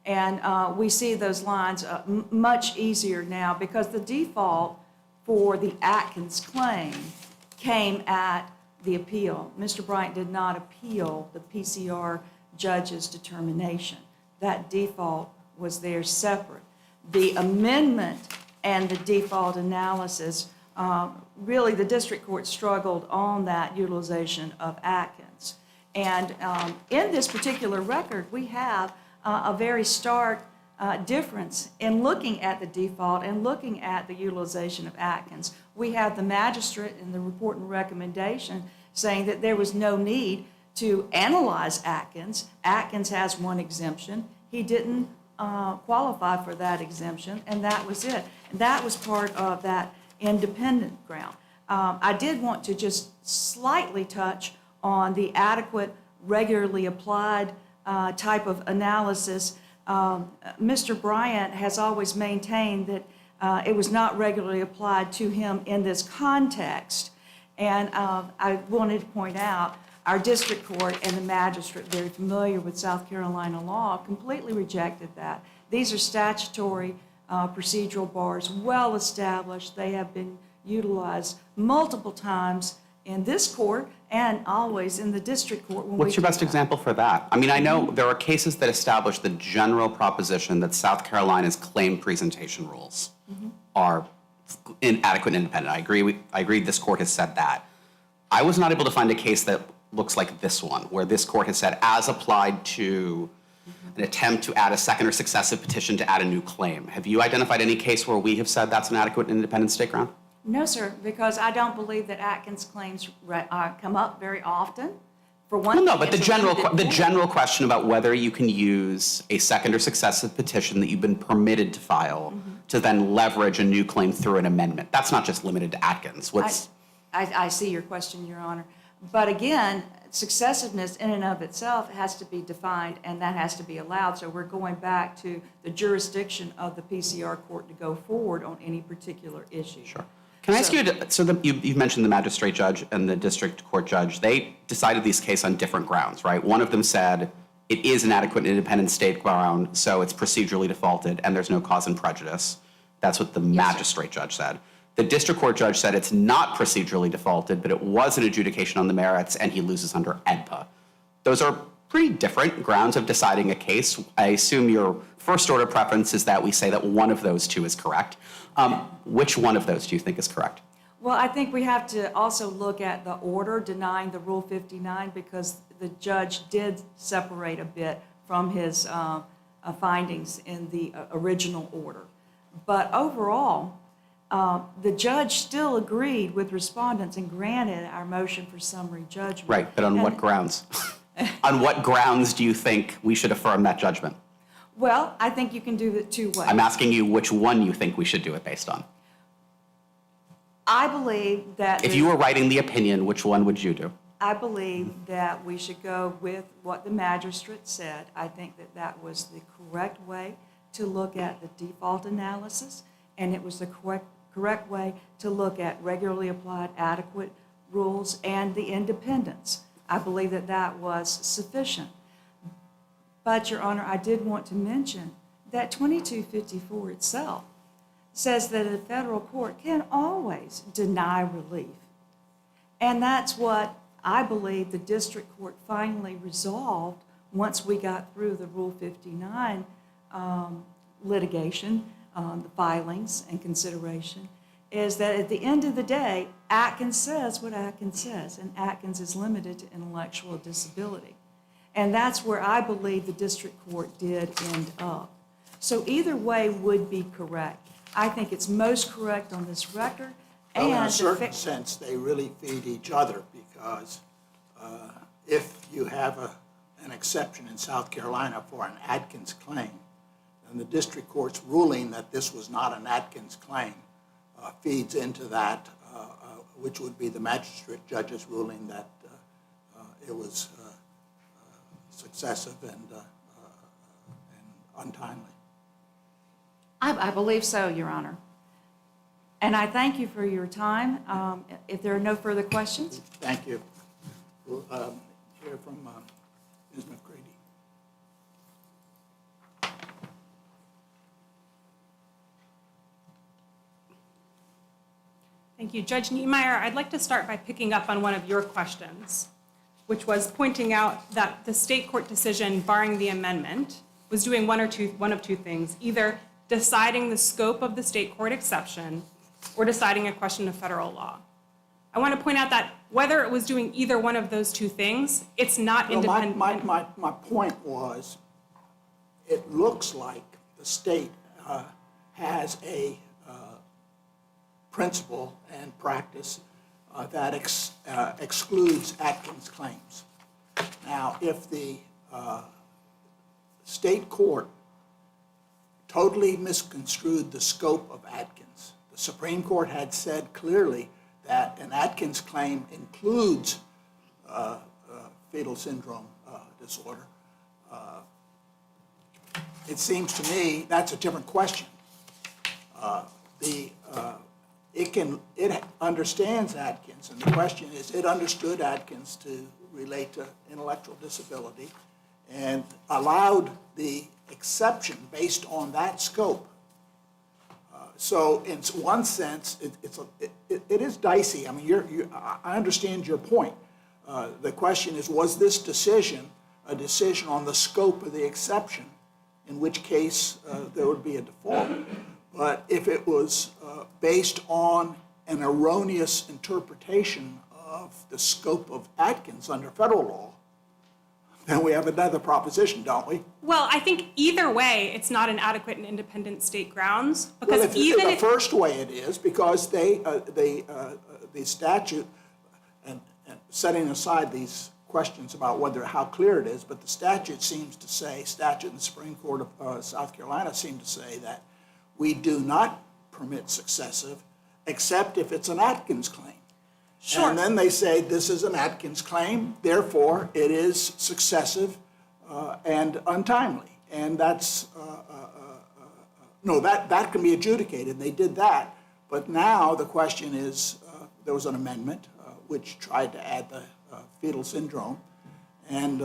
And we see those lines much easier now because the default for the Atkins claim came at the appeal. Mr. Bryant did not appeal the PCR judge's determination. That default was there separate. The amendment and the default analysis, really the district court struggled on that utilization of Atkins. And in this particular record, we have a very stark difference in looking at the default and looking at the utilization of Atkins. We have the magistrate in the report and recommendation saying that there was no need to analyze Atkins. Atkins has one exemption. He didn't qualify for that exemption, and that was it. And that was part of that independent ground. I did want to just slightly touch on the adequate, regularly applied type of analysis. Mr. Bryant has always maintained that it was not regularly applied to him in this context. And I wanted to point out, our district court and the magistrate, very familiar with South Carolina law, completely rejected that. These are statutory procedural bars, well established. They have been utilized multiple times in this court and always in the district court. What's your best example for that? I mean, I know there are cases that establish the general proposition that South Carolina's claim presentation rules are inadequate and independent. I agree this court has said that. I was not able to find a case that looks like this one, where this court has said, as applied to an attempt to add a second or successive petition to add a new claim. Have you identified any case where we have said that's an adequate and independent state ground? No, sir, because I don't believe that Atkins claims come up very often. For one Well, no, thing, but the general question about whether you can use a second or successive petition that you've been permitted to file to then leverage a new claim through an amendment. That's not just limited to Atkins. I see your question, Your Honor. But again, successiveness in and of itself has to be defined, and that has to be allowed. So we're going back to the jurisdiction of the PCR court to go forward on any particular issue. Sure. Can I ask you, you've mentioned the magistrate judge and the district court judge. They decided these cases on different grounds, right? One of them said it is an adequate and independent state ground, so it's procedurally defaulted and there's no cause and prejudice. That's what the magistrate judge said. The district court judge said it's not procedurally defaulted, but it was an adjudication on the merits and he loses under AEDPA. Those are pretty different grounds of deciding a case. I assume your first order preference is that we say that one of those two is correct. Which one of those do you think is correct? Well, I think we have to also look at the order denying the Rule 59 because the judge did separate a bit from his findings in the original order. But overall, the judge still agreed with respondents and granted our motion for summary judgment. Right, but on what grounds? On what grounds do you think we should affirm that judgment? Well, I think you can do it two ways. I'm asking you which one you think we should do it based on. I believe that. If you were writing the opinion, which one would you do? I believe that we should go with what the magistrate said. I think that that was the correct way to look at the default analysis, and it was the correct way to look at regularly applied adequate rules and the independence. I believe that that was sufficient. But, Your Honor, I did want to mention that 2254 itself says that a federal court can always deny relief. And that's what I believe the district court finally resolved once we got through the Rule 59 litigation, the filings and consideration, is that at the end of the day, Atkins says what Atkins says, and Atkins is limited to intellectual disability. And that's where I believe the district court did end up. So either way would be correct. I think it's most correct on this record. Well, in and a the certain sense, they really feed each other, because if you have an exception in South Carolina for an Atkins claim, then the district court's ruling that this was not an Atkins claim feeds into that, which would be the magistrate judge's ruling that it was successive and untimely. I believe so, Your Honor. And I thank you for your time. If there are no further questions. Thank you. We'll hear from Ms. McCready. Thank you. Judge Niemeyer, I'd like to start by picking up on one of your questions, which was pointing out that the state court decision barring the amendment was doing one of two things, either deciding the scope of the state court exception or deciding a question of federal law. I want to point out that whether it was doing either one of those two things, it's not independent. My point was, it looks like the state has a principle and practice that excludes Atkins claims. Now, if the state court totally misconstrued the scope of Atkins, the Supreme Court had said clearly that an Atkins claim includes fetal syndrome disorder. It seems to me that's a different question. It understands Atkins, and the question is, it understood Atkins to relate to intellectual disability and allowed the exception based on that scope. So in one sense, it is dicey. I mean, I understand your point. The question is, was this decision a decision on the scope of the exception, in which case there would be a default? But if it was based on an erroneous interpretation of the scope of Atkins under federal law, then we have another proposition, don't we? Well, I think either way, it's not an adequate and independent state grounds, because Well, even the if first way it is, because the statute, and setting aside these questions about how clear it is, but the statute seems to say, statute in the Supreme Court of South Carolina seemed to say that we do not permit successive except if it's an Atkins claim. Sure. And then they say this is an Atkins claim, therefore it is successive and untimely. And that's, no, that can be adjudicated, and they did that. But now the question is, there was an amendment which tried to add the fetal syndrome, and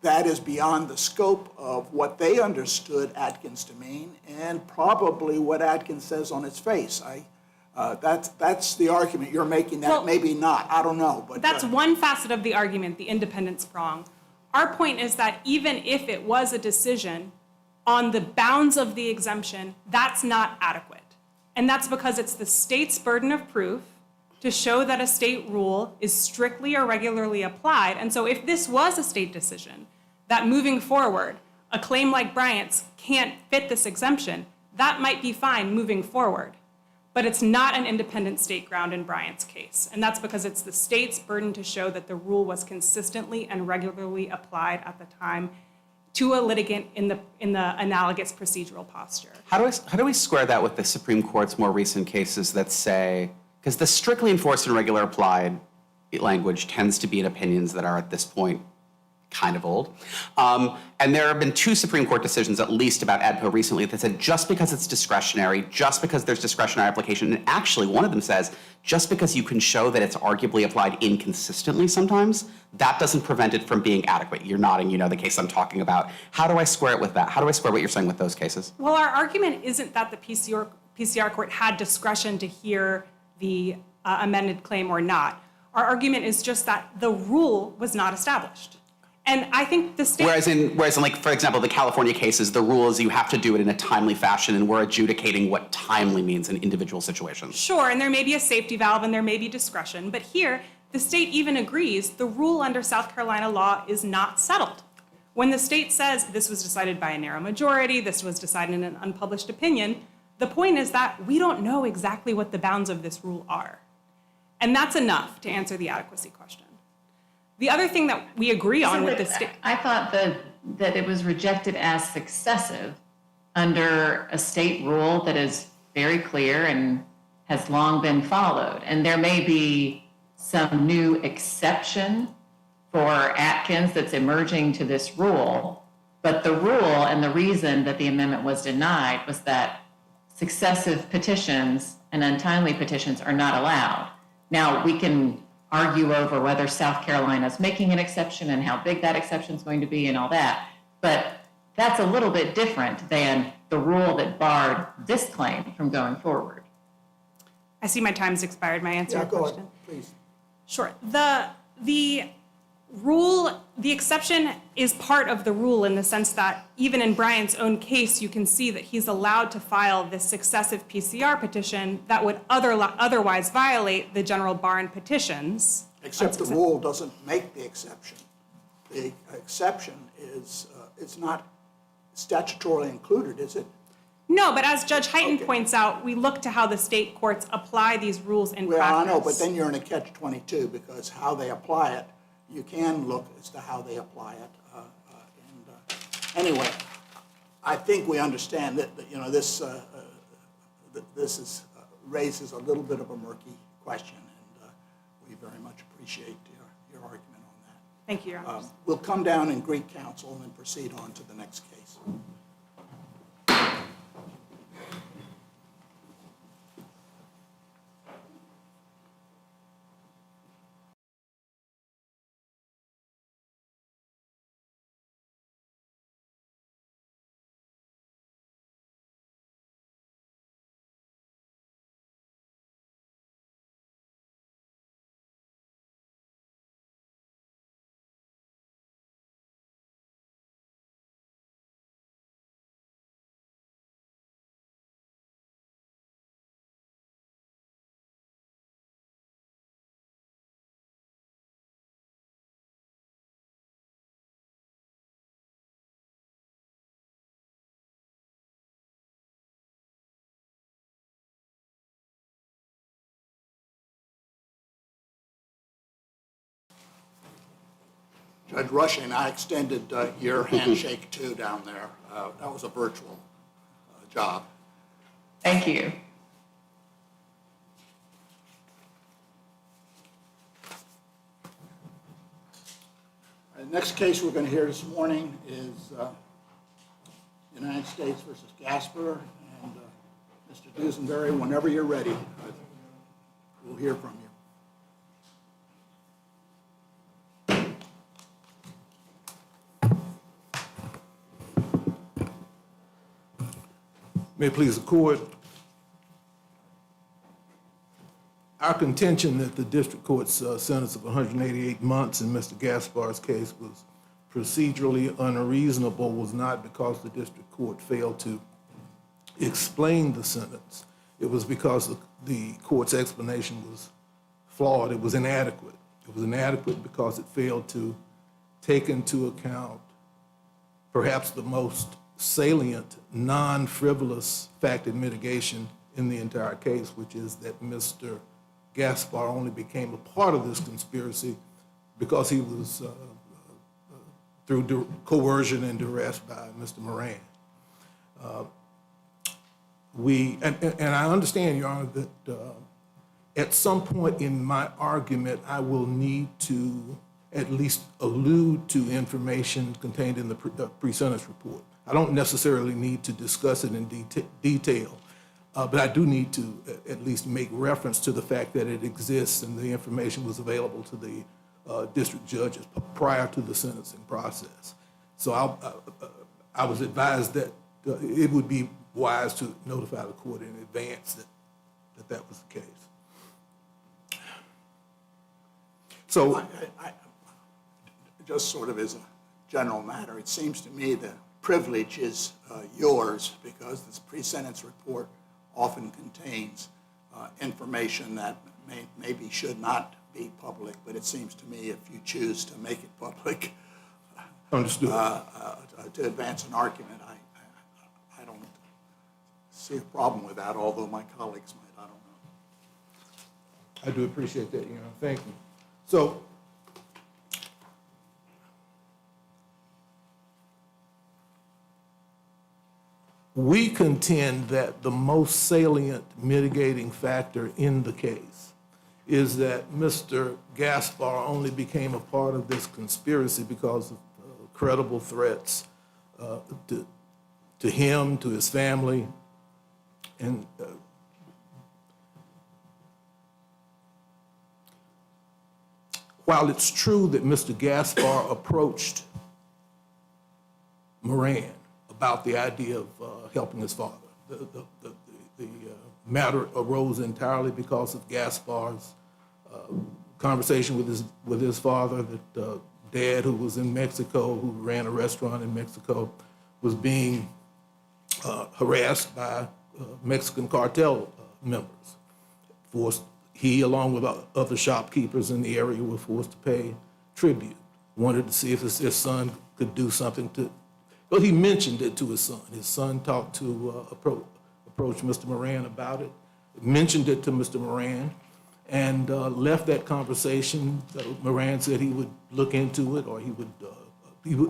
that is beyond the scope of what they understood Atkins to mean, and probably what Atkins says on its face. That's the argument you're making. That Well, maybe not. I don't know. But that's one facet of the argument, the independence prong. Our point is that even if it was a decision on the bounds of the exemption, that's not adequate. And that's because it's the state's burden of proof to show that a state rule is strictly or regularly applied. And so if this was a state decision, that moving forward, a claim like Bryant's can't fit this exemption, that might be fine moving forward. But it's not an independent state ground in Bryant's case. And that's because it's the state's burden to show that the rule was consistently and regularly applied at the time to a litigant in the analogous procedural posture. How do we square that with the Supreme Court's more recent cases that say, because the strictly enforced and regular applied language tends to be in opinions that are at this point kind of old. And there have been 2 Supreme Court decisions at least about ADPO recently that said just because it's discretionary, just because there's discretionary application, and actually one of them says just because you can show that it's arguably applied inconsistently sometimes, that doesn't prevent it from being adequate. You're nodding, you know the case I'm talking about. How do I square it with that? How do I square what you're saying with those cases? Well, our argument isn't that the PCR court had discretion to hear the amended claim or not. Our argument is just that the rule was not established. And I think the state... Whereas in like, for example, the California cases, the rule is you have to do it in a timely fashion, and we're adjudicating what timely means in individual situations. Sure, and there may be a safety valve and there may be discretion, but here, the state even agrees the rule under South Carolina law is not settled. When the state says this was decided by a narrow majority, this was decided in an unpublished opinion, the point is that we don't know exactly what the bounds of this rule are. And that's enough to answer the adequacy question. The other thing that we agree on with the state... I thought that it was rejected as successive under a state rule that is very clear and has long been followed. And there may be some new exception for Atkins that's emerging to this rule, but the rule and the reason that the amendment was denied was that successive petitions and untimely petitions are not allowed. Now, we can argue over whether South Carolina is making an exception and how big that exception is going to be and all that, but that's a little bit different than the rule that barred this claim from going forward. I see my time's expired. May I answer your Go question? ahead, please. Sure. The rule, the exception is part of the rule in the sense that even in Bryant's own case, you can see that he's allowed to file this successive PCR petition that would otherwise violate the general bar and petitions. Except the rule doesn't make the exception. The exception is, it's not statutorily included, is it? No, but as Judge Hyten Okay. points out, we look to how the state courts apply these rules in Well, practice. I know, but then you're in a catch-22 because how they apply it, you can look as to how they apply it. Anyway, I think we understand that you know this raises a little bit of a murky question, and we very much appreciate your argument on that. Thank you, Your Honor. We'll come down and greet counsel and then proceed on to the next case. Judge Rushing, I extended your handshake too down there. That was a virtual job. Thank you. The next case we're going to hear this morning is United States versus Gaspar. And Mr. Dusenberry, whenever you're ready, we'll hear from you. May it please the court. Our contention that the district court's sentence of 188 months in Mr. Gaspar's case was procedurally unreasonable was not because the district court failed to explain the sentence. It was because the court's explanation was flawed. It was inadequate. It was inadequate because it failed to take into account perhaps the most salient, non-frivolous fact of mitigation in the entire case, which is that Mr. Gaspar only became a part of this conspiracy because he was through coercion and duress by Mr. Moran. And I understand, Your Honor, that at some point in my argument, I will need to at least allude to information contained in the pre-sentence report. I don't necessarily need to discuss it in detail, but I do need to at least make reference to the fact that it exists and the information was available to the district judges prior to the sentencing process. So I was advised that it would be wise to notify the court in advance that was the case. So, Just sort of as a general matter, it seems to me the privilege is yours because this pre-sentence report often contains information that maybe should not be public, but it seems to me if you choose to make it public understood. To advance an argument, I don't see a problem with that, although my colleagues might, I don't know. I do appreciate that, Your Honor. Thank you. So, we contend that the most salient mitigating factor in the case is that Mr. Gaspar only became a part of this conspiracy because of credible threats to him, to his family, and while it's true that Mr. Gaspar approached Moran about the idea of helping his father, the matter arose entirely because of Gaspar's conversation with his father, that dad, who was in Mexico, who ran a restaurant in Mexico, was being harassed by Mexican cartel members. He, along with other shopkeepers in the area, were forced to pay tribute. Wanted to see if his son could do something to, well, he mentioned it to his son. His son talked to, approach Mr. Moran about it, mentioned it to Mr. Moran, and left that conversation. Moran said he would look into it, or he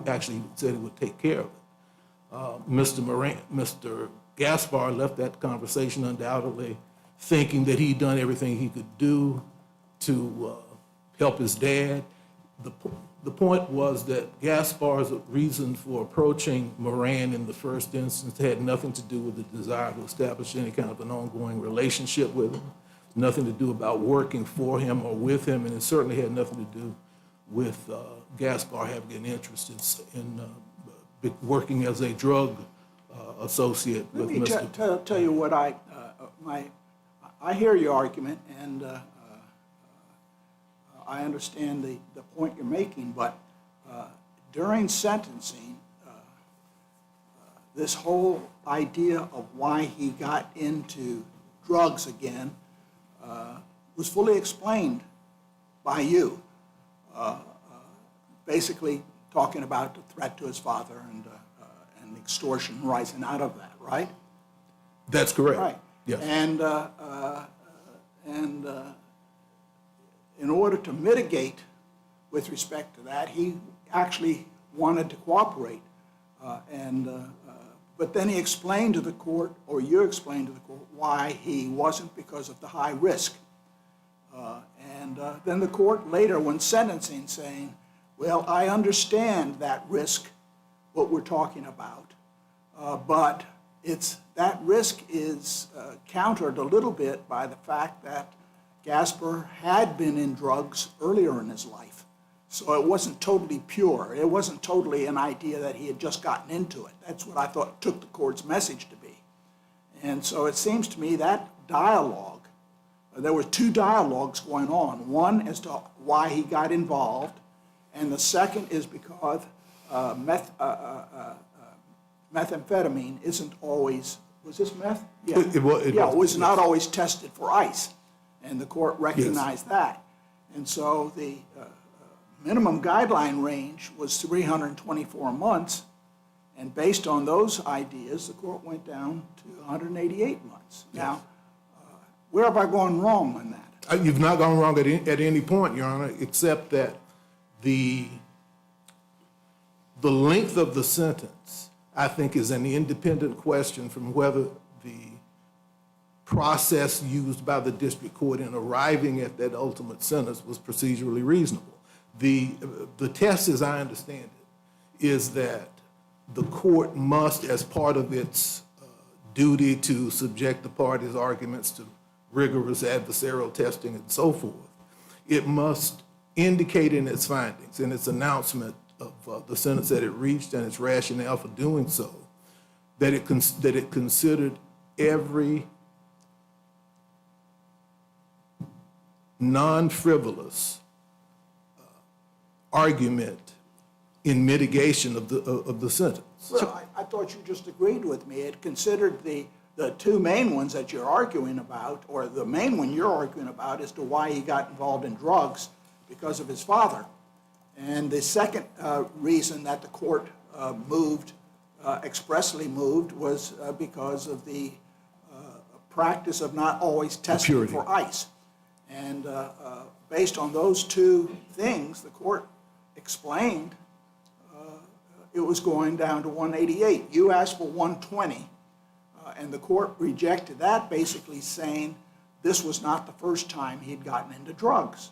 actually said he would take care of it. Mr. Gaspar left that conversation undoubtedly thinking that he'd done everything he could do to help his dad. The point was that Gaspar's reason for approaching Moran in the first instance had nothing to do with the desire to establish any kind of an ongoing relationship with him, nothing to do about working for him or with him, and it certainly had nothing to do with Gaspar having an interest in working as a drug associate with Mr. Let me tell you what I hear your argument, and I understand the point you're making, but during sentencing, this whole idea of why he got into drugs again was fully explained by you, basically talking about the threat to his father and extortion rising out of that, right? That's correct. Right. Yes. And in order to mitigate with respect to that, he actually wanted to cooperate. But then he explained to the court, or you explained to the court, why he wasn't, because of the high risk. Then the court later, when sentencing, saying, well, I understand that risk, what we're talking about, but that risk is countered a little bit by the fact that Gaspar had been in drugs earlier in his life. So it wasn't totally pure. It wasn't totally an idea that he had just gotten into it. That's what I thought took the court's message to be. And so it seems to me that dialogue, there were two dialogues going on. One as to why he got involved, and the second is because methamphetamine isn't always, was this meth? Yeah, it was not always tested for ice, and the court recognized that. And so the minimum guideline range was 324 months, and based on those ideas, the court went down to 188 months. Yes. Now, where have I gone wrong on that? You've not gone wrong at any point, Your Honor, except that the The length of the sentence, I think, is an independent question from whether the process used by the district court in arriving at that ultimate sentence was procedurally reasonable. The test, as I understand it, is that the court must, as part of its duty to subject the parties' arguments to rigorous adversarial testing and so forth, it must indicate in its findings, in its announcement of the sentence that it reached and its rationale for doing so, that it considered every non-frivolous argument in mitigation of the sentence. Well, I thought you just agreed with me. It considered the two main ones that you're arguing about, or the main one you're arguing about as to why he got involved in drugs because of his father. And the second reason that the court expressly moved, was because of the practice of not always testing Purity. for ice. And based on those two things, the court explained it was going down to 188. You asked for 120, and the court rejected that, basically saying this was not the first time he'd gotten into drugs.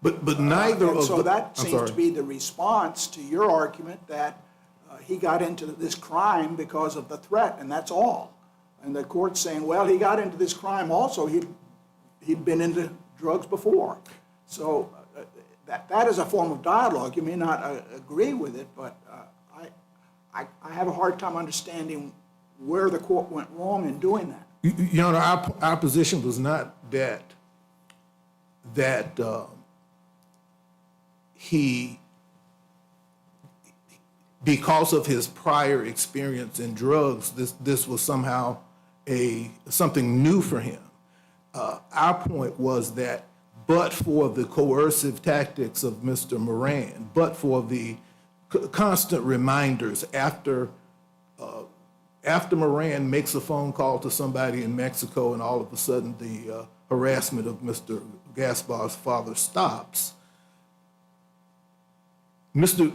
But neither And of so the... that I'm seems sorry. to be the response to your argument that he got into this crime because of the threat, and that's all. And the court's saying, well, he got into this crime also. He'd been into drugs before. So that is a form of dialogue. You may not agree with it, but I have a hard time understanding where the court went wrong in doing that. Your Honor, our position was not that he, because of his prior experience in drugs, this was somehow something new for him. Our point was that, but for the coercive tactics of Mr. Moran, but for the constant reminders after Moran makes a phone call to somebody in Mexico and all of a sudden the harassment of Mr. Gaspar's father stops, Mr.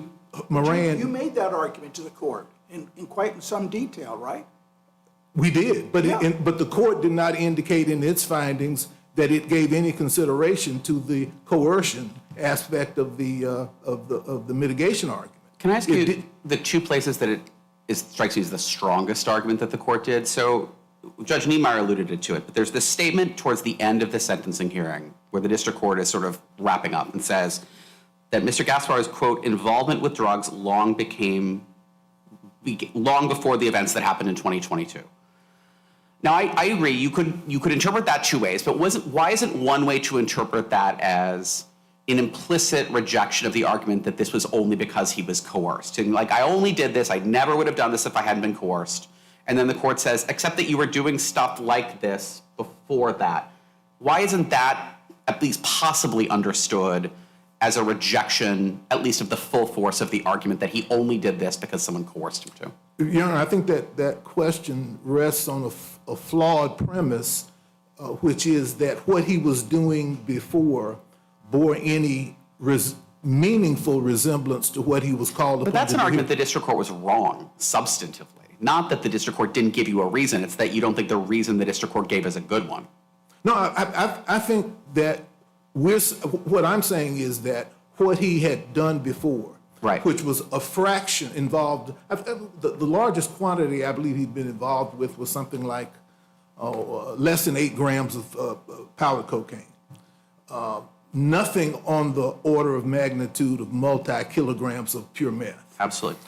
Moran... You made that argument to the court in quite some detail, right? We did, but Yeah. but the court did not indicate in its findings that it gave any consideration to the coercion aspect of the mitigation argument. Can I ask you the two places that strikes me as the strongest argument that the court did? So Judge Niemeyer alluded to it, but there's this statement towards the end of the sentencing hearing where the district court is sort of wrapping up and says that Mr. Gaspar's, quote, involvement with drugs long before the events that happened in 2022. Now, I agree, you could interpret that two ways, but why isn't one way to interpret that as an implicit rejection of the argument that this was only because he was coerced? And like, I only did this, I never would have done this if I hadn't been coerced. And then the court says, except that you were doing stuff like this before that. Why isn't that at least possibly understood as a rejection, at least of the full force of the argument that he only did this because someone coerced him to? Your Honor, I think that question rests on a flawed premise, which is that what he was doing before bore any meaningful resemblance to what he was called upon to do. But that's an argument the district court was wrong, substantively. Not that the district court didn't give you a reason, it's that you don't think the reason the district court gave is a good one. No, I think that what I'm saying is that what he had done before, right, which was a fraction involved, the largest quantity I believe he'd been involved with was something like less than 8 grams of powdered cocaine. Nothing on the order of magnitude of multi-kilograms of pure meth. Absolutely.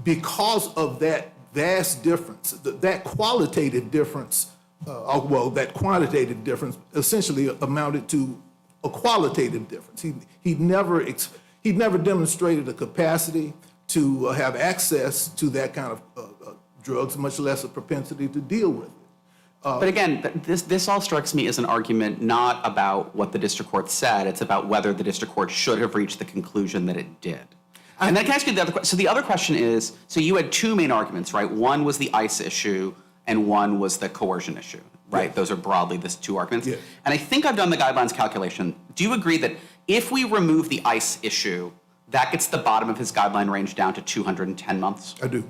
Because of that vast difference, that qualitative difference, that quantitative difference essentially amounted to a qualitative difference. He'd never demonstrated a capacity to have access to that kind of drugs, much less a propensity to deal with it. But again, this all strikes me as an argument not about what the district court said, it's about whether the district court should have reached the conclusion that it did. And then can I ask you the other question? So the other question is, so you had two main arguments, right? One was the ICE issue and one was the coercion issue, right? Yeah. Those are broadly the two arguments. Yeah. And I think I've done the guidelines calculation. Do you agree that if we remove the ICE issue, that gets the bottom of his guideline range down to 210 months, I do.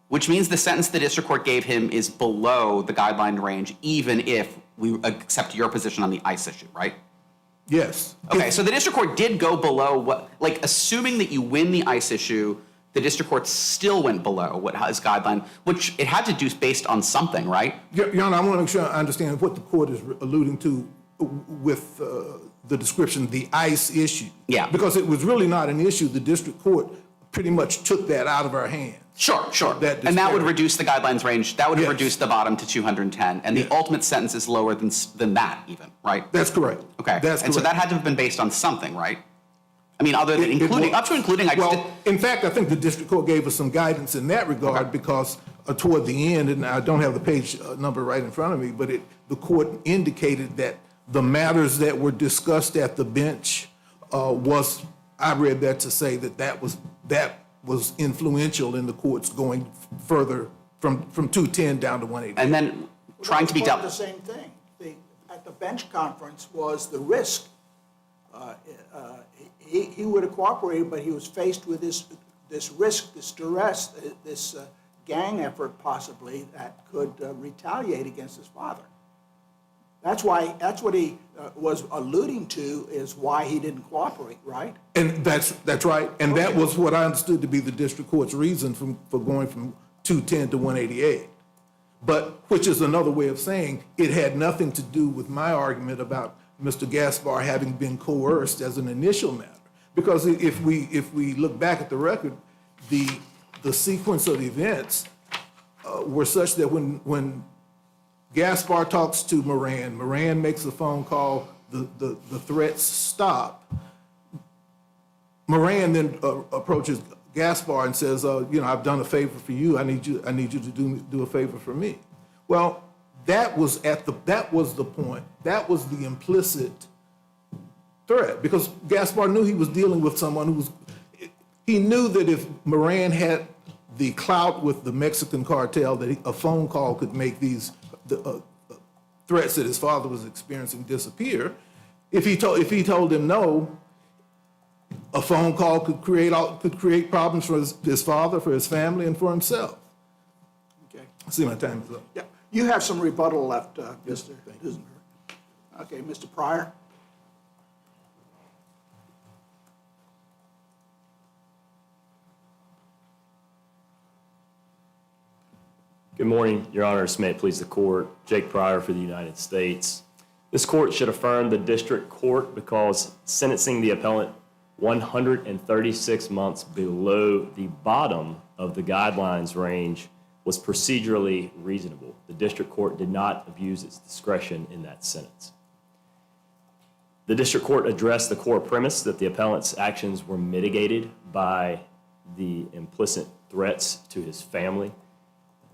which means the sentence the district court gave him is below the guideline range, even if we accept your position on the ICE issue, right? Yes. Okay, so the district court did go below what, like, assuming that you win the ICE issue, the district court still went below what his guideline, which it had to do based on something, right? Your Honor, I want to make sure I understand what the court is alluding to with the description, the ICE issue. Yeah. Because it was really not an issue. The district court pretty much took that out of our hands. Sure. And that would disparity. reduce the guidelines range, that would have Yes. reduced the bottom to 210, and Yes. the ultimate sentence is lower than that even, right? That's correct. Okay, That's and so correct. that had to have been based on something, right? I mean, other than It including, was- up to including, I just did. Well, in fact, I think the district court gave us some guidance in that regard because toward the end, and I don't have the page number right in front of me, but the court indicated that the matters that were discussed at the bench I read that to say that was influential in the courts going further from 210 down to 180. And then trying to be Well, dealt. that was part of the same thing. At the bench conference was the risk. He would have cooperated, but he was faced with this risk, this duress, this gang effort possibly that could retaliate against his father. That's what he was alluding to, is why he didn't cooperate, right? And that's right. And that was what I understood to be the district court's reason for going from 210 to 188. But, which is another way of saying it had nothing to do with my argument about Mr. Gaspar having been coerced as an initial matter. Because if we look back at the record, the sequence of events were such that when Gaspar talks to Moran makes a phone call, the threats stop. Moran then approaches Gaspar and says, I've done a favor for you. I need you to do a favor for me. Well, that was the point. That was the implicit threat, because Gaspar knew he was dealing with someone he knew that if Moran had the clout with the Mexican cartel, that a phone call could make these threats that his father was experiencing disappear. If he told him no, a phone call could create problems for his father, for his family, and for himself. Okay. I see my time is up. Yeah. You have some rebuttal left, Mr. Duesenberg. Okay, Mr. Pryor. Good morning, Your Honors. May it please the court. Jake Pryor for the United States. This court should affirm the district court because sentencing the appellant 136 months below the bottom of the guidelines range was procedurally reasonable. The district court did not abuse its discretion in that sentence. The district court addressed the core premise that the appellant's actions were mitigated by the implicit threats to his family.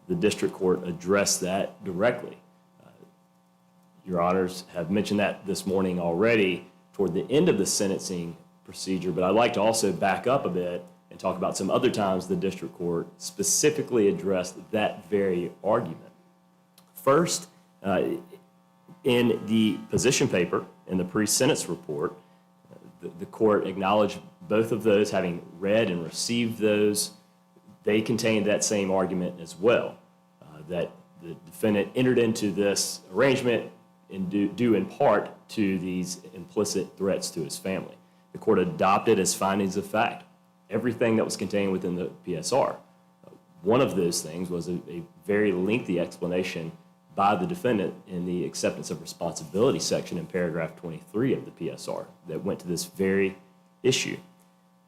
The district court addressed that directly. Your Honors have mentioned that this morning already toward the end of the sentencing procedure, but I'd like to also back up a bit and talk about some other times the district court specifically addressed that very argument. First, in the position paper, in the pre-sentence report, the court acknowledged both of those, having read and received those. They contained that same argument as well, that the defendant entered into this arrangement due in part to these implicit threats to his family. The court adopted as findings of fact everything that was contained within the PSR. One of those things was a very lengthy explanation by the defendant in the acceptance of responsibility section in paragraph 23 of the PSR that went to this very issue.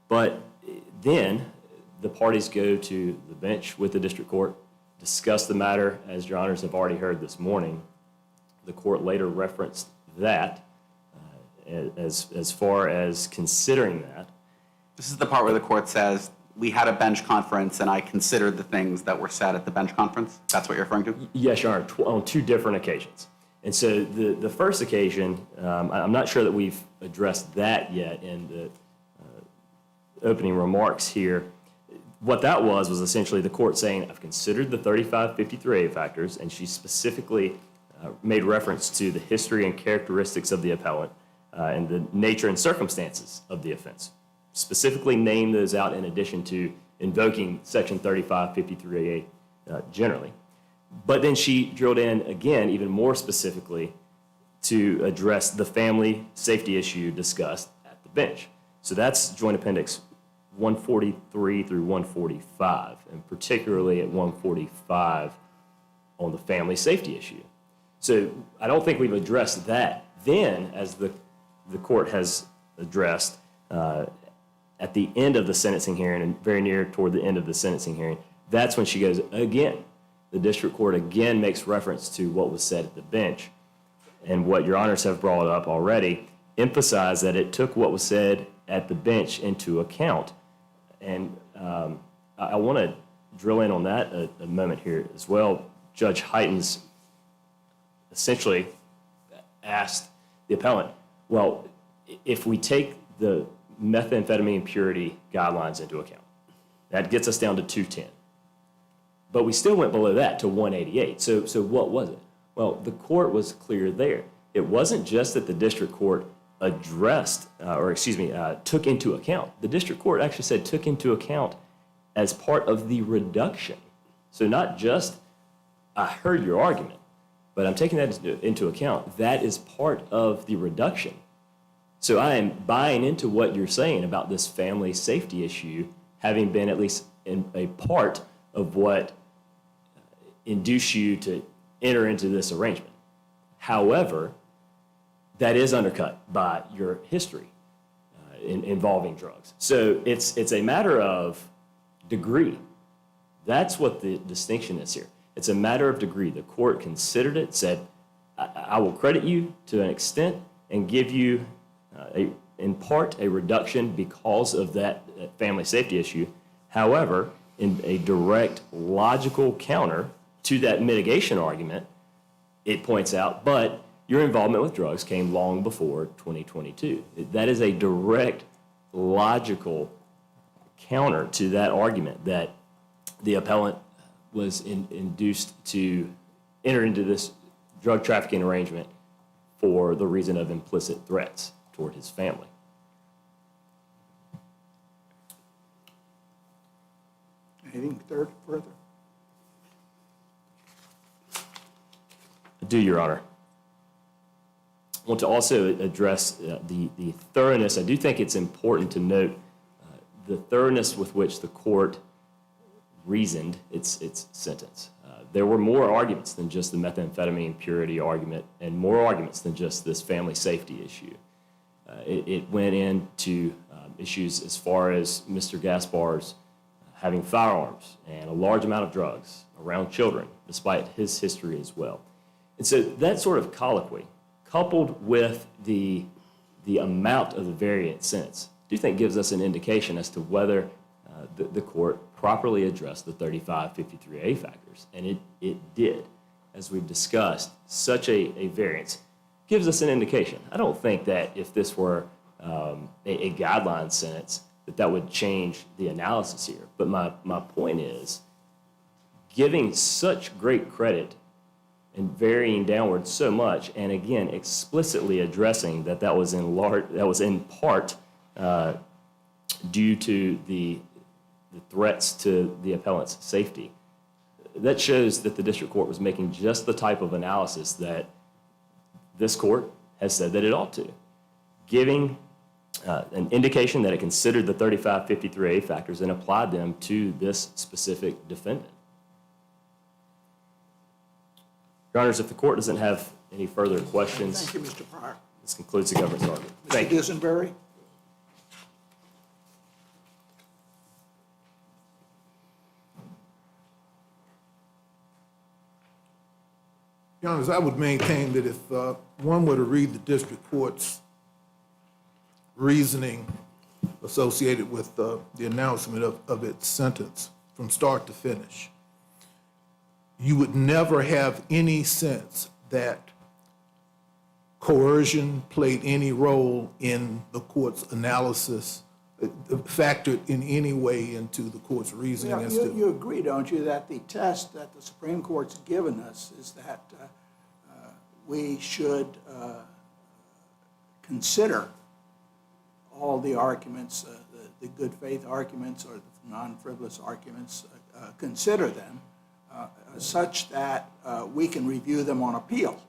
But then the parties go to the bench with the district court, discuss the matter, as Your Honors have already heard this morning. The court later referenced that as far as considering that. This is the part where the court says, we had a bench conference and I considered the things that were said at the bench conference. That's what you're referring to? Yes, Your Honor, on two different occasions. And so the first occasion, I'm not sure that we've addressed that yet in the opening remarks here. What that was essentially the court saying, I've considered the 3553A factors, and she specifically made reference to the history and characteristics of the appellant and the nature and circumstances of the offense. specifically named those out in addition to invoking Section 3553A generally. But then she drilled in again, even more specifically, to address the family safety issue discussed at the bench. So that's Joint Appendix 143 through 145, and particularly at 145 on the family safety issue. So I don't think we've addressed that then, as the court has addressed at the end of the sentencing hearing and very near toward the end of the sentencing hearing. That's when she goes again. The district court again makes reference to what was said at the bench, and what your honors have brought up already, emphasize that it took what was said at the bench into account. And I want to drill in on that a moment here as well. Judge Heitens essentially asked the appellant, well, if we take the methamphetamine purity guidelines into account, that gets us down to 210. But we still went below that to 188. So what was it? Well, the court was clear there. It wasn't just that the district court addressed, took into account. The district court actually said took into account as part of the reduction. So not just, I heard your argument, but I'm taking that into account. That is part of the reduction. So I am buying into what you're saying about this family safety issue having been at least a part of what induced you to enter into this arrangement. However, that is undercut by your history involving drugs. So it's a matter of degree. That's what the distinction is here. It's a matter of degree. The court considered it, said, I will credit you to an extent and give you, in part, a reduction because of that family safety issue. However, in a direct logical counter to that mitigation argument, it points out, but your involvement with drugs came long before 2022. That is a direct logical counter to that argument that the appellant was induced to enter into this drug trafficking arrangement for the reason of implicit threats toward his family. Anything further? I do, Your Honor. I want to also address the thoroughness. I do think it's important to note the thoroughness with which the court reasoned its sentence. There were more arguments than just the methamphetamine purity argument and more arguments than just this family safety issue. It went into issues as far as Mr. Gaspar's having firearms and a large amount of drugs around children, despite his history as well. And so that sort of colloquy, coupled with the amount of the variant sentence, I do think gives us an indication as to whether the court properly addressed the 3553A factors. And it did. As we've discussed, such a variance gives us an indication. I don't think that if this were a guideline sentence, that would change the analysis here. But my point is, giving such great credit and varying downward so much, and again, explicitly addressing that was in part due to the threats to the appellant's safety. That shows that the district court was making just the type of analysis that this court has said that it ought to, giving an indication that it considered the 3553A factors and applied them to this specific defendant. Your Honors, if the court doesn't have any further questions. Thank you, Mr. Pryor. This concludes the government's argument. Mr. Dusenberry? Your Honors, I would maintain that if one were to read the district court's reasoning associated with the announcement of its sentence from start to finish, you would never have any sense that coercion played any role in the court's analysis, factored in any way into the court's reasoning. Yeah, you agree, don't you, that the test that the Supreme Court's given us is that we should consider all the arguments the good faith arguments or the non-frivolous arguments, consider them such that we can review them on appeal,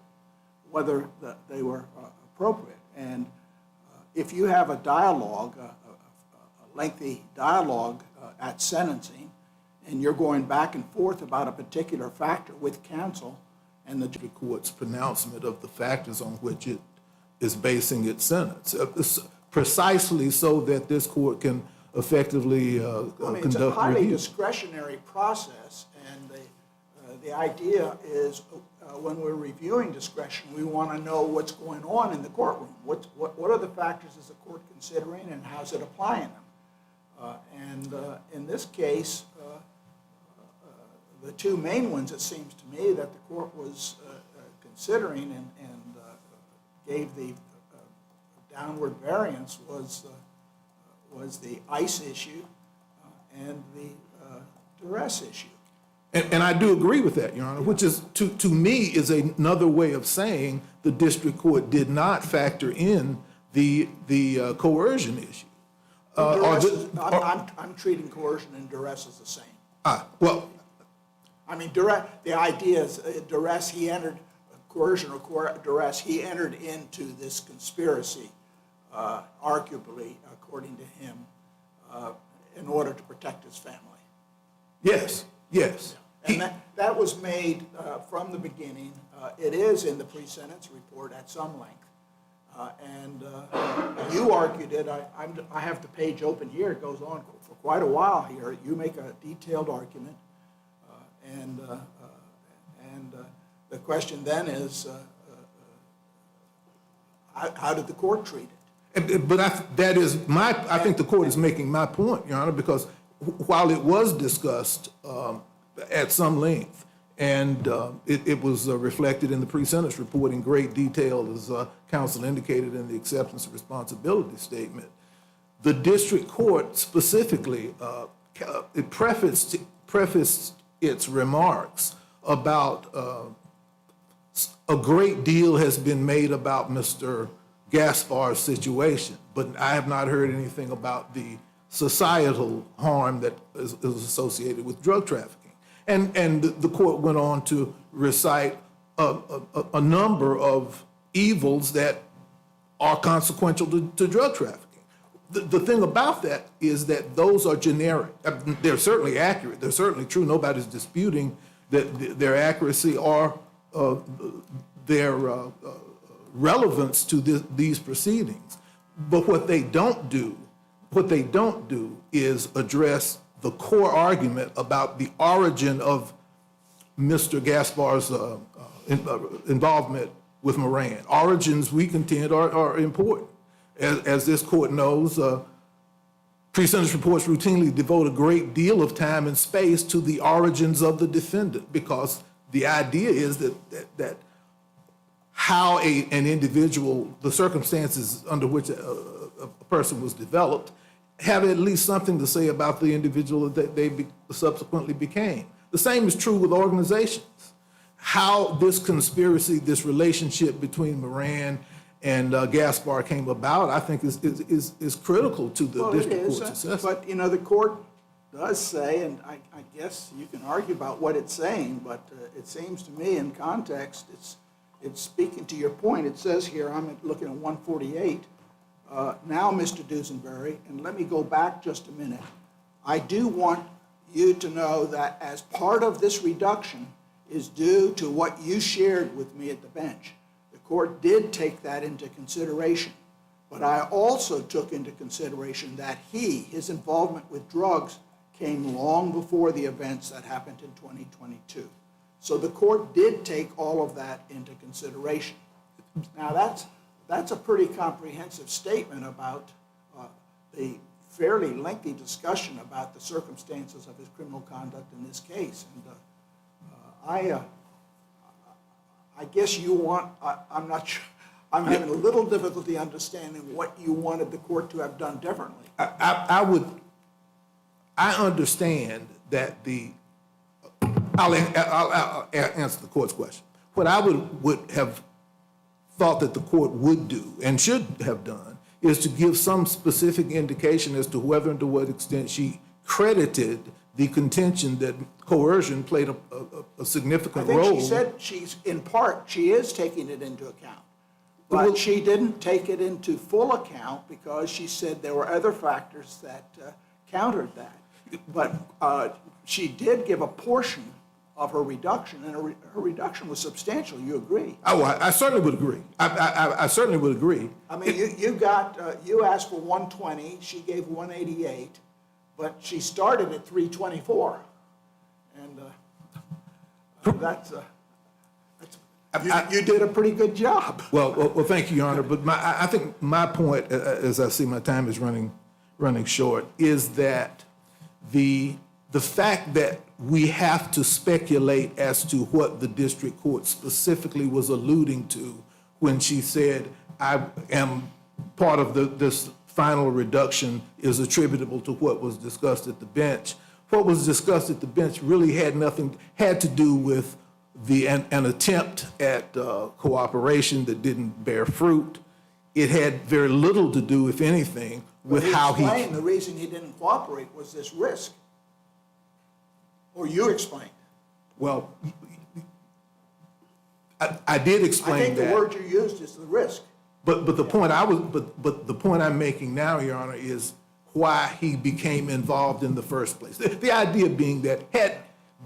whether they were appropriate. And if you have a dialogue, a lengthy dialogue at sentencing, and you're going back and forth about a particular factor with counsel, and the district court's pronouncement of the factors on which it is basing its sentence, precisely so that this court can effectively conduct it's a highly review. discretionary process, and the idea is when we're reviewing discretion, we want to know what's going on in the courtroom. What are the factors is the court considering, and how's it applying them? And in this case, the two main ones, it seems to me, that the court was considering and gave the downward variance was the ICE issue and the duress issue. And I do agree with that, Your Honor, which is, to me, is another way of saying the district court did not factor in the coercion issue. I'm treating coercion and duress as the same. Well, I mean, the idea is duress, he entered, coercion or duress, he entered into this conspiracy, arguably, according to him, in order to protect his family. yes. And that was made from the beginning. It is in the pre-sentence report at some length. And you argued it. I have the page open here. It goes on for quite a while here. You make a detailed argument. And the question then is, how did the court treat it? But I think the court is making my point, Your Honor, because while it was discussed at some length, and it was reflected in the pre-sentence report in great detail, as counsel indicated in the acceptance of responsibility statement, the district court specifically it prefaced its remarks about a great deal has been made about Mr. Gaspar's situation, but I have not heard anything about the societal harm that is associated with drug trafficking. And the court went on to recite a number of evils that are consequential to drug trafficking. The thing about that is that those are generic. They're certainly accurate. They're certainly true. Nobody's disputing that their accuracy or their relevance to these proceedings. But what they don't do is address the core argument about the origin of Mr. Gaspar's involvement with Moran. Origins, we contend, are important. As this court knows, pre-sentence reports routinely devote a great deal of time and space to the origins of the defendant, because the idea is that how an individual, the circumstances under which a person was developed, have at least something to say about the individual that they subsequently became. The same is true with organizations. How this conspiracy, this relationship between Moran and Gaspar came about, I think is critical to the district court's assessment. But, the court does say, and I guess you can argue about what it's saying, but it seems to me in context, it's speaking to your point. It says here, I'm looking at 148, now, Mr. Dusenberry, and let me go back just a minute. I do want you to know that as part of this reduction is due to what you shared with me at the bench. The court did take that into consideration, but I also took into consideration that his involvement with drugs came long before the events that happened in 2022. So the court did take all of that into consideration. Now, that's a pretty comprehensive statement about the fairly lengthy discussion about the circumstances of his criminal conduct in this case. And I guess you want, I'm not sure, I'm having a little difficulty understanding what you wanted the court to have done differently. I understand that I'll answer the court's question. What I would have thought that the court would do and should have done is to give some specific indication as to whether and to what extent she credited the contention that coercion played a I significant think role. she said in part, she is taking it into account. But she didn't take it into full account because she said there were other factors that countered that. But she did give a portion of her reduction, and her reduction was substantial. You agree? Oh, I certainly would agree. I certainly would agree. I mean, you asked for 120, she gave 188, but she started at 324. And that's you did a pretty good job. Well, thank you, Your Honor. But I think my point, as I see my time is running short, is that the fact that we have to speculate as to what the district court specifically was alluding to when she said, I am part of this final reduction is attributable to what was discussed at the bench. What was discussed at the bench really had to do with an attempt at cooperation that didn't bear fruit. It had very little to do, if anything, with how he explained the reason he didn't cooperate was this risk. Or you explained. Well, I did explain that. I think the word you used is the risk. But the point I'm making now, Your Honor, is why he became involved in the first place. The idea being that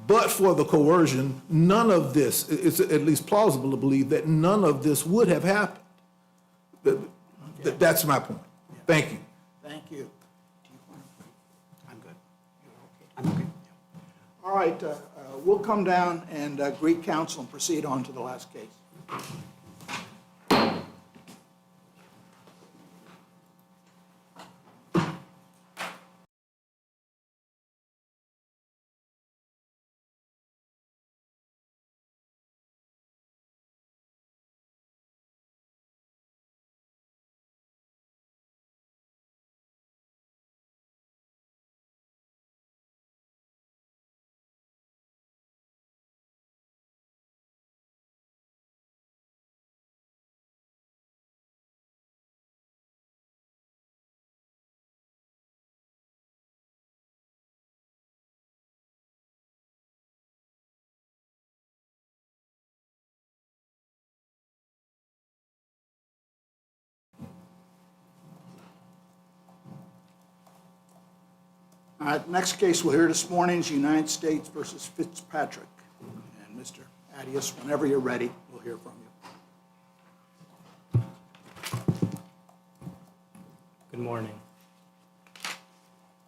but for the coercion, none of this, it's at least plausible to believe that none of this would have happened. That's my point. Thank you. Thank you. I'm good. I'm okay. All right, we'll come down and greet counsel and proceed on to the last case. All right, next case we'll hear this morning is United States versus Fitzpatrick. And Mr. Adius, whenever you're ready, we'll hear from you. Good morning.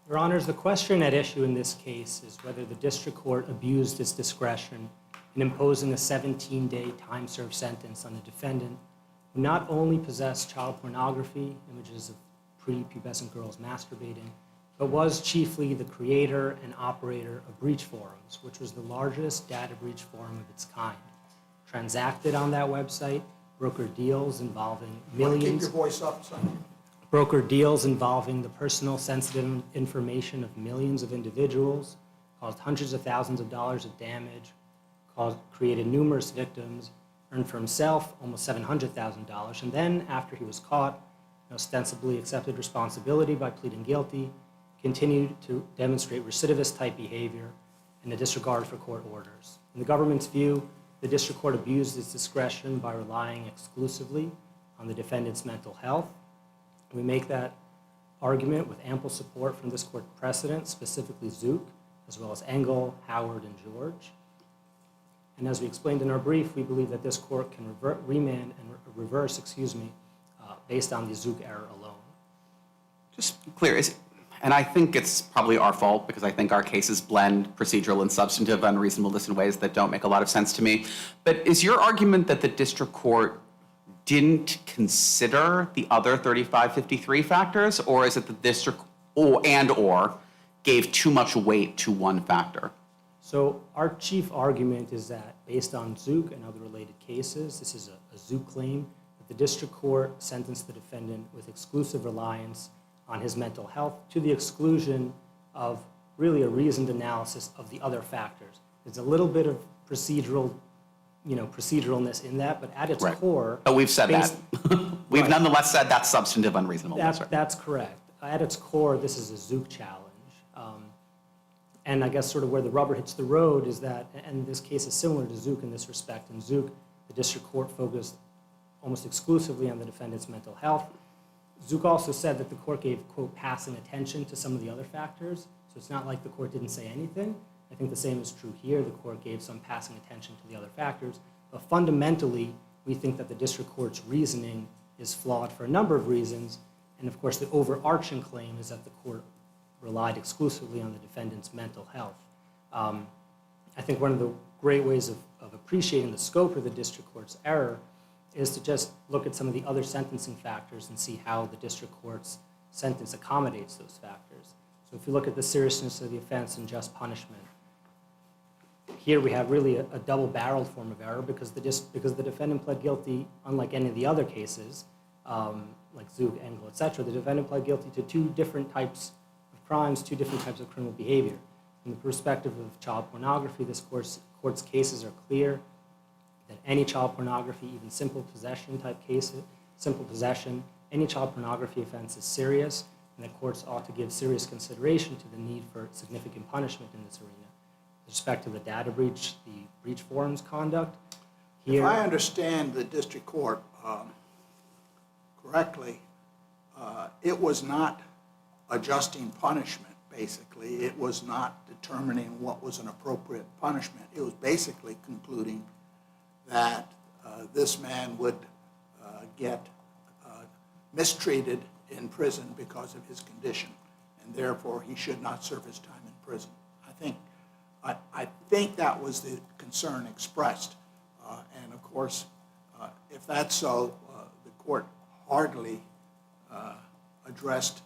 Your Honors, the question at issue in this case is whether the district court abused its discretion in imposing a 17-day time-served sentence on a defendant who not only possessed child pornography, images of prepubescent girls masturbating, but was chiefly the creator and operator of breach forums, which was the largest data breach forum of its kind. Transacted on that website, brokered deals involving millions. Keep your voice up, son. Brokered deals involving the personal sensitive information of millions of individuals, caused hundreds of thousands of dollars of damage, created numerous victims, earned for himself almost $700,000, and then, after he was caught, ostensibly accepted responsibility by pleading guilty, continued to demonstrate recidivist-type behavior and a disregard for court orders. In the government's view, the district court abused its discretion by relying exclusively on the defendant's mental health. We make that argument with ample support from this court precedent, specifically Zook, as well as Engel, Howard, and George. And as we explained in our brief, we believe that this court can reverse, based on the Zook error alone. Just clear, and I think it's probably our fault because I think our cases blend procedural and substantive unreasonableness in ways that don't make a lot of sense to me. But is your argument that the district court didn't consider the other 3553 factors, or is it the district or gave too much weight to one factor? So our chief argument is that based on Zook and other related cases, this is a Zook claim, that the district court sentenced the defendant with exclusive reliance on his mental health to the exclusion of really a reasoned analysis of the other factors. There's a little bit of procedural proceduralness in that, but at its Right. core. But we've said that. We've Right. nonetheless said that's substantive unreasonableness. That's correct. At its core, this is a Zook challenge. And I guess sort of where the rubber hits the road is that, and this case is similar to Zook in this respect. In Zook, the district court focused almost exclusively on the defendant's mental health. Zook also said that the court gave, quote, passing attention to some of the other factors. So it's not like the court didn't say anything. I think the same is true here. The court gave some passing attention to the other factors. But fundamentally, we think that the district court's reasoning is flawed for a number of reasons. And of course, the overarching claim is that the court relied exclusively on the defendant's mental health. I think one of the great ways of appreciating the scope of the district court's error is to just look at some of the other sentencing factors and see how the district court's sentence accommodates those factors. So if you look at the seriousness of the offense and just punishment, here we have really a double-barreled form of error because the defendant pled guilty, unlike any of the other cases, like Zook, Engel, et cetera, the defendant pled guilty to two different types of crimes, two different types of criminal behavior. From the perspective of child pornography, this court's cases are clear that any child pornography, even simple possession type cases, simple possession, any child pornography offense is serious, and that courts ought to give serious consideration to the need for significant punishment in this arena. With respect to the data breach, the breach forums conduct, If here, I understand the district court correctly, it was not adjusting punishment, basically. It was not determining what was an appropriate punishment. It was basically concluding that this man would get mistreated in prison because of his condition, and therefore he should not serve his time in prison. I think that was the concern expressed, and of course, if that's so, the court hardly addressed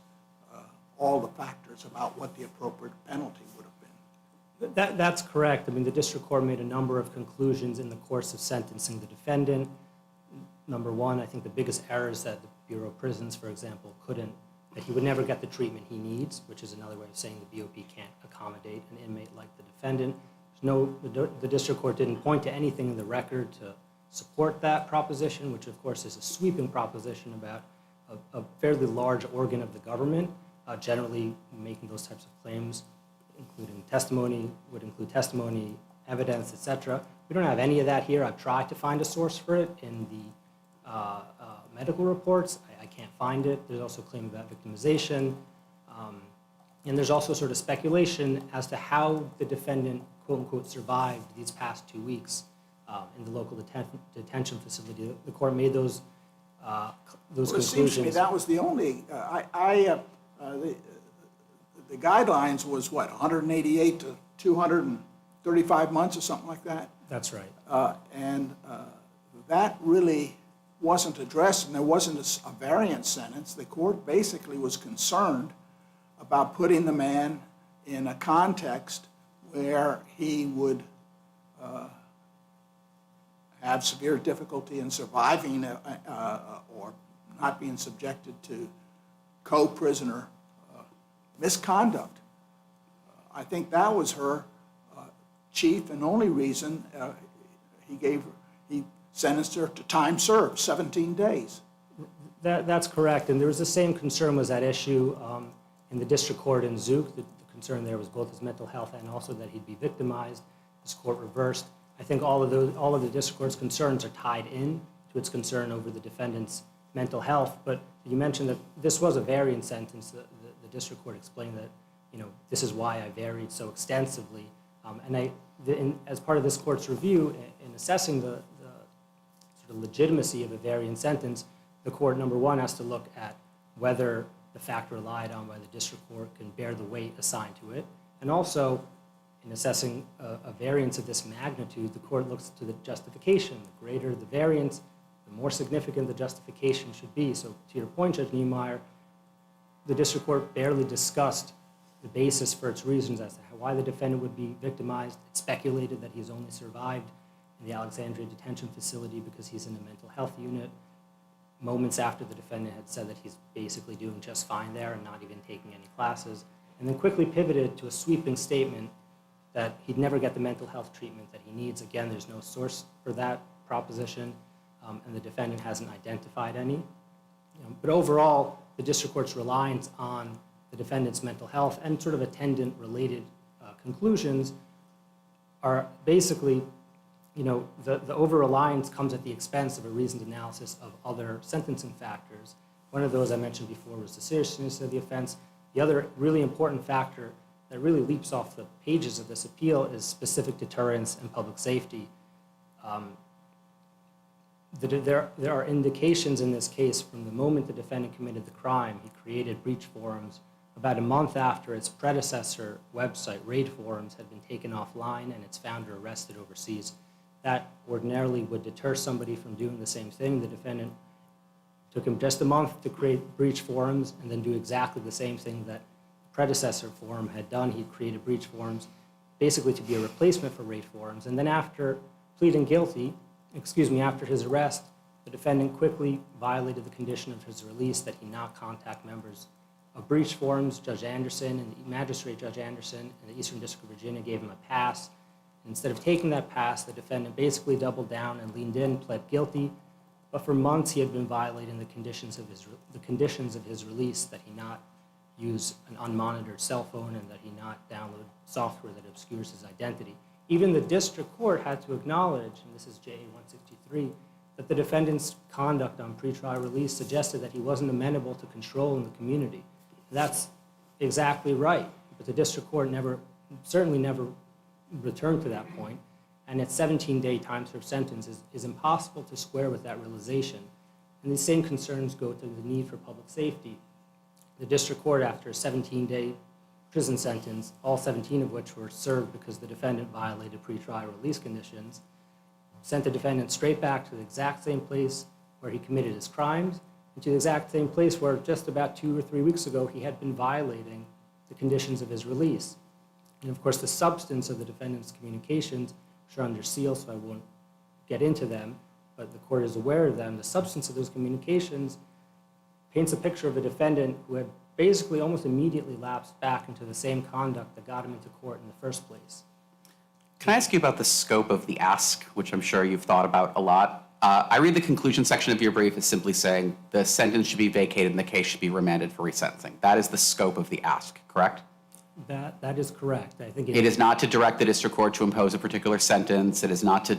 all the factors about what the appropriate penalty would have been. that's correct. I mean, the district court made a number of conclusions in the course of sentencing the defendant. Number one, I think the biggest error is that the Bureau of Prisons, for example, that he would never get the treatment he needs, which is another way of saying the BOP can't accommodate an inmate like the defendant. The district court didn't point to anything in the record to support that proposition, which of course is a sweeping proposition about a fairly large organ of the government, generally making those types of claims, including testimony, would include testimony, evidence, et cetera. We don't have any of that here. I've tried to find a source for it in the medical reports. I can't find it. There's also a claim about victimization. And there's also sort of speculation as to how the defendant, quote unquote, survived these past 2 weeks in the local detention facility. The court made those Well, conclusions. it seems to me that was the only, the guidelines was what, 188 to 235 months or something like that? That's right. And that really wasn't addressed, and there wasn't a variant sentence. The court basically was concerned about putting the man in a context where he would have severe difficulty in surviving or not being subjected to co-prisoner misconduct. I think that was her chief and only reason he sentenced her to time served, 17 days. That's correct, and there was the same concern was at issue in the district court in Zook. The concern there was both his mental health and also that he'd be victimized. This court reversed. I think all of the district court's concerns are tied in to its concern over the defendant's mental health. But you mentioned that this was a variant sentence. The district court explained that, this is why I varied so extensively. As part of this court's review in assessing the sort of legitimacy of a variant sentence, the court, number one, has to look at whether the fact relied on by the district court can bear the weight assigned to it. And also, in assessing a variance of this magnitude, the court looks to the justification. The greater the variance, the more significant the justification should be. So to your point, Judge Niemeyer, the district court barely discussed the basis for its reasons as to why the defendant would be victimized. It speculated that he's only survived in the Alexandria detention facility because he's in a mental health unit. Moments after the defendant had said that he's basically doing just fine there and not even taking any classes, and then quickly pivoted to a sweeping statement that he'd never get the mental health treatment that he needs. Again, there's no source for that proposition, and the defendant hasn't identified any. But overall, the district court's reliance on the defendant's mental health and sort of attendant-related conclusions are basically, the over-reliance comes at the expense of a reasoned analysis of other sentencing factors. One of those I mentioned before was the seriousness of the offense. The other really important factor that really leaps off the pages of this appeal is specific deterrence and public safety. There are indications in this case from the moment the defendant committed the crime, he created breach forums about a month after its predecessor website, Raid Forums, had been taken offline and its founder arrested overseas. That ordinarily would deter somebody from doing the same thing. The defendant took him just a month to create breach forums and then do exactly the same thing that the predecessor forum had done. He created breach forums basically to be a replacement for Raid Forums. And then after pleading guilty, after his arrest, the defendant quickly violated the condition of his release that he not contact members of breach forums. Judge Anderson and the Magistrate Judge Anderson in the Eastern District of Virginia gave him a pass. Instead of taking that pass, the defendant basically doubled down and leaned in, pled guilty. But for months, he had been violating the conditions of his release, that he not use an unmonitored cell phone and that he not download software that obscures his identity. Even the district court had to acknowledge, and this is JA 163, that the defendant's conduct on pretrial release suggested that he wasn't amenable to control in the community. That's exactly right, but the district court certainly never returned to that point, and its 17-day time-served sentence is impossible to square with that realization. And these same concerns go to the need for public safety. The district court, after a 17-day prison sentence, all 17 of which were served because the defendant violated pretrial release conditions, sent the defendant straight back to the exact same place where he committed his crimes, and to the exact same place where just about 2 or 3 weeks ago he had been violating the conditions of his release. And of course, the substance of the defendant's communications, which are under seal, so I won't get into them, but the court is aware of them. The substance of those communications paints a picture of a defendant who had basically almost immediately lapsed back into the same conduct that got him into court in the first place. Can I ask you about the scope of the ask, which I'm sure you've thought about a lot? I read the conclusion section of your brief as simply saying the sentence should be vacated and the case should be remanded for resentencing. That is the scope of the ask, correct? That is correct. I think It is not to direct the district court to impose a particular sentence. It is not to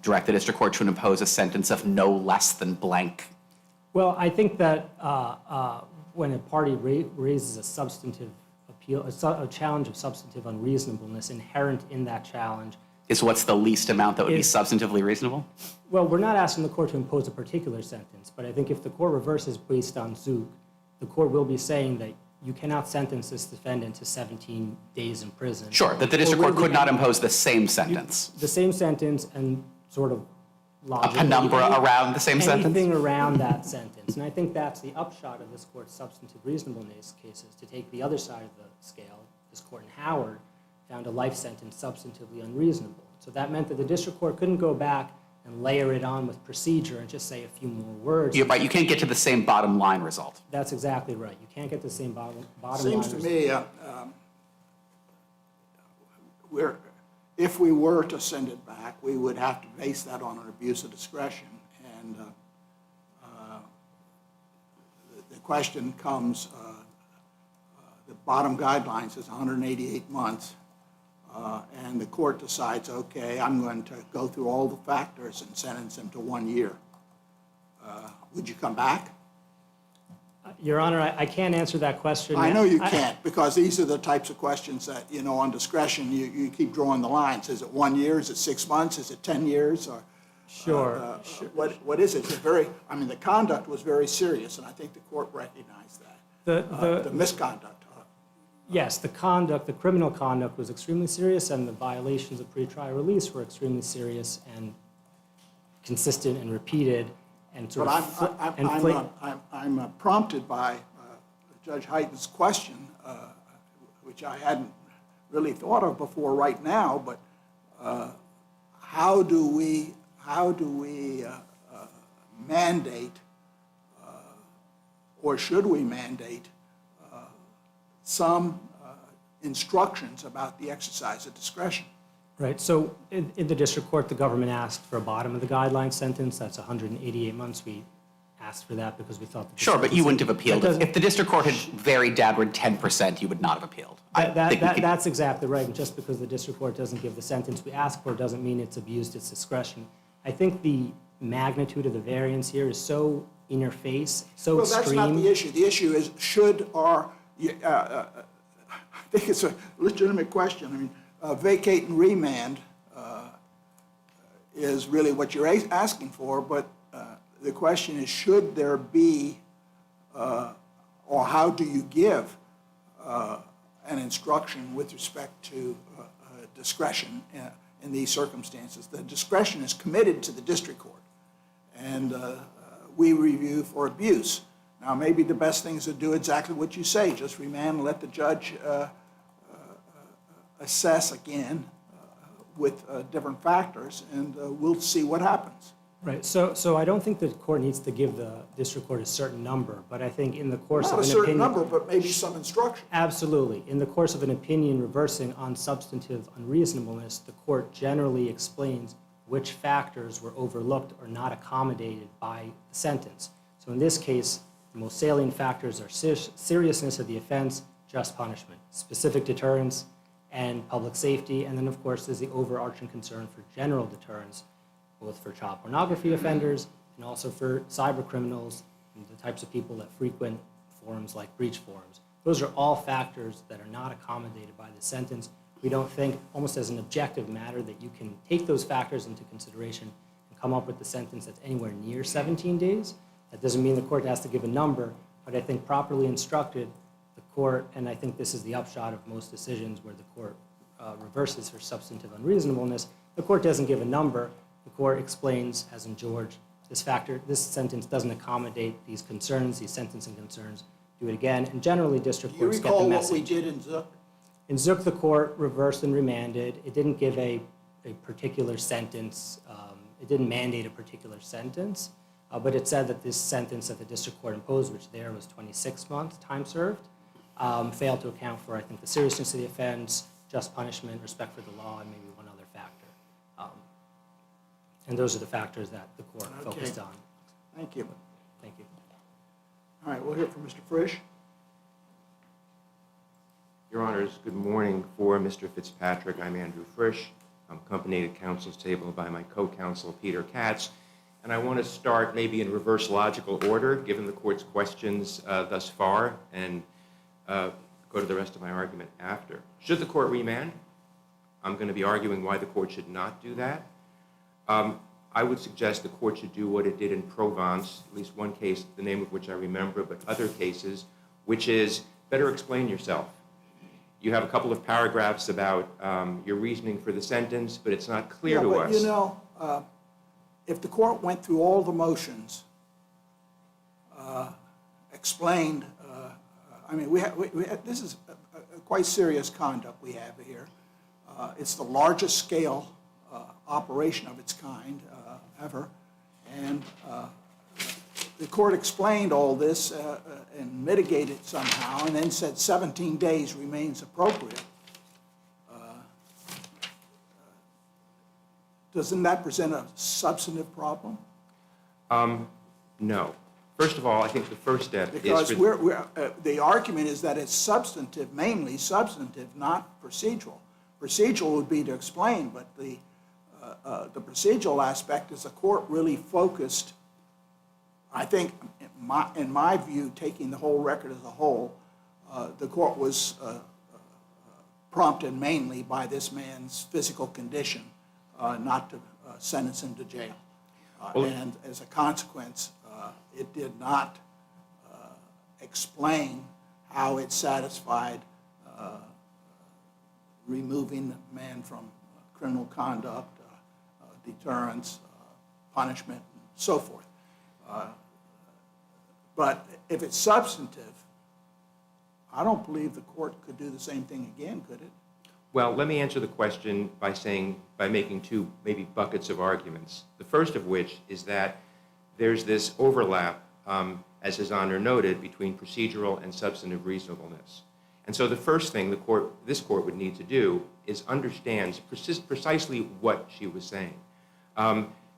direct the district court to impose a sentence of no less than blank. Well, I think that when a party raises a substantive appeal, a challenge of substantive unreasonableness, inherent in that challenge is what's the least amount that would be substantively reasonable? Well, we're not asking the court to impose a particular sentence, but I think if the court reverses based on Zook, the court will be saying that you cannot sentence this defendant to 17 days in prison. Sure, that the district court could not impose the same sentence. The same sentence and sort of A penumbra around the same sentence? Anything around that sentence. And I think that's the upshot of this court's substantive reasonableness cases, to take the other side of the scale. This court in Howard found a life sentence substantively unreasonable. So that meant that the district court couldn't go back and layer it on with procedure and just say a few more words. You're right, you can't get to the same bottom line result. That's exactly right. You can't get the same bottom line Seems to result. me, if we were to send it back, we would have to base that on an abuse of discretion. And the question comes, the bottom guidelines is 188 months. And the court decides, okay, I'm going to go through all the factors and sentence him to 1 year. Would you come back? Your Honor, I can't answer that question. I know you can't, because these are the types of questions that, on discretion, you keep drawing the lines. Is it 1 year? Is it 6 months? Is it 10 years? Or, Sure. What is it? The conduct was very serious, and I think the court recognized that. The misconduct. Yes, the criminal conduct was extremely serious, and the violations of pretrial release were extremely serious and consistent and repeated. And sort But I'm prompted by Judge Hyden's question, which I hadn't really thought of before right now. But how do we mandate, or should we mandate, some instructions about the exercise of discretion. Right, so in the district court, the government asked for a bottom of the guideline sentence, that's 188 months. We asked for that because we thought. Sure, but you wouldn't have appealed. That doesn't- If the district court had varied downward 10%, you would not have appealed. I think we could- That's exactly right, and just because the district court doesn't give the sentence we ask for doesn't mean it's abused its discretion. I think the magnitude of the variance here is so in your face, so Well, extreme. that's not the issue. The issue is should or, I think it's a legitimate question. I mean, vacate and remand is really what you're asking for, but the question is should there be, or how do you give an instruction with respect to discretion in these circumstances? The discretion is committed to the district court, and we review for abuse. Now, maybe the best thing is to do exactly what you say, just remand and let the judge assess again with different factors, and we'll see what happens. Right, so I don't think the court needs to give the district court a certain number, but I think in the course Not of a an certain opinion. number, but maybe some instruction. Absolutely. In the course of an opinion reversing on substantive unreasonableness, the court generally explains which factors were overlooked or not accommodated by the sentence. So in this case, the most salient factors are seriousness of the offense, just punishment, specific deterrence, and public safety. And then, of course, there's the overarching concern for general deterrence, both for child pornography offenders and also for cyber criminals and the types of people that frequent forums like breach forums. Those are all factors that are not accommodated by the sentence. We don't think, almost as an objective matter, that you can take those factors into consideration and come up with a sentence that's anywhere near 17 days. That doesn't mean the court has to give a number, but I think properly instructed, the court, and I think this is the upshot of most decisions where the court reverses for substantive unreasonableness, the court doesn't give a number. The court explains, as in George, this sentence doesn't accommodate these concerns, these sentencing concerns. Do it again, and generally district Do you courts get the recall message. what we did in Zook? In Zook, the court reversed and remanded. It didn't give a particular sentence. It didn't mandate a particular sentence, but it said that this sentence that the district court imposed, which there was 26 months time served, failed to account for, I think, the seriousness of the offense, just punishment, respect for the law, and maybe one other factor. And those are the factors that the court focused on. Thank you. Thank you. All right, we'll hear from Mr. Frisch. Your Honors, good morning. For Mr. Fitzpatrick, I'm Andrew Frisch. I'm accompanied at counsel's table by my co-counsel, Peter Katz. And I want to start maybe in reverse logical order, given the court's questions thus far, and go to the rest of my argument after. Should the court remand? I'm going to be arguing why the court should not do that. I would suggest the court should do what it did in Provence, at least one case, the name of which I remember, but other cases, which is better explain yourself. You have a couple of paragraphs about your reasoning for the sentence, but it's not clear to us. You know, if the court went through all the motions, explained, I mean, this is a quite serious conduct we have here. It's the largest scale operation of its kind ever, and the court explained all this and mitigated somehow, and then said 17 days remains appropriate. Doesn't that present a substantive problem? No. First of all, I think the first step Because is the argument is that it's substantive, mainly substantive, not procedural. Procedural would be to explain, but the procedural aspect is the court really focused, I think, in my view, taking the whole record as a whole, the court was prompted mainly by this man's physical condition, not to sentence him to jail. And as a consequence, it did not explain how it satisfied removing the man from criminal conduct, deterrence, punishment, and so forth. But if it's substantive, I don't believe the court could do the same thing again, could it? Well, let me answer the question by making two maybe buckets of arguments. The first of which is that there's this overlap, as His Honor noted, between procedural and substantive reasonableness. And so the first thing this court would need to do is understand precisely what she was saying.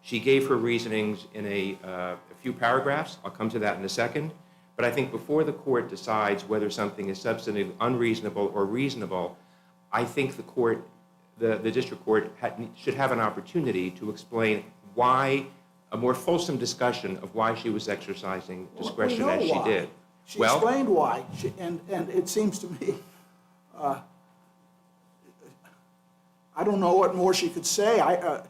She gave her reasonings in a few paragraphs. I'll come to that in a second. But I think before the court decides whether something is substantively unreasonable or reasonable, I think the district court should have an opportunity to explain why, a more fulsome discussion of why she was exercising discretion as she did. She explained why, and it seems to me, I don't know what more she could say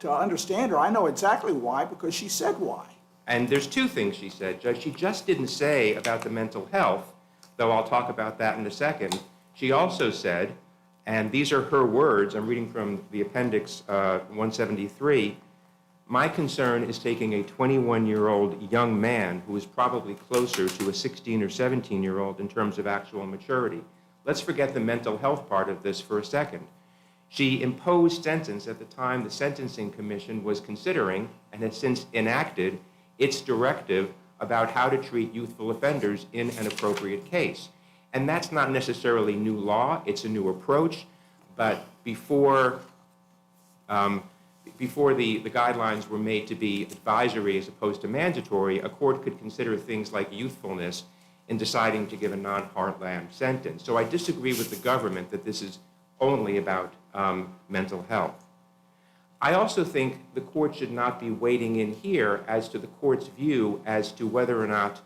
to understand her. I know exactly why, because she said why. And there's two things she said, Judge. She just didn't say about the mental health, though I'll talk about that in a second. She also said, and these are her words, I'm reading from the appendix 173, my concern is taking a 21-year-old young man who is probably closer to a 16 or 17-year-old in terms of actual maturity. Let's forget the mental health part of this for a second. She imposed sentence at the time the Sentencing Commission was considering, and has since enacted, its directive about how to treat youthful offenders in an appropriate case. And that's not necessarily new law, it's a new approach, but before the guidelines were made to be advisory as opposed to mandatory, a court could consider things like youthfulness in deciding to give a non-heartland sentence. So I disagree with the government that this is only about mental health. I also think the court should not be wading in here as to the court's view as to whether or not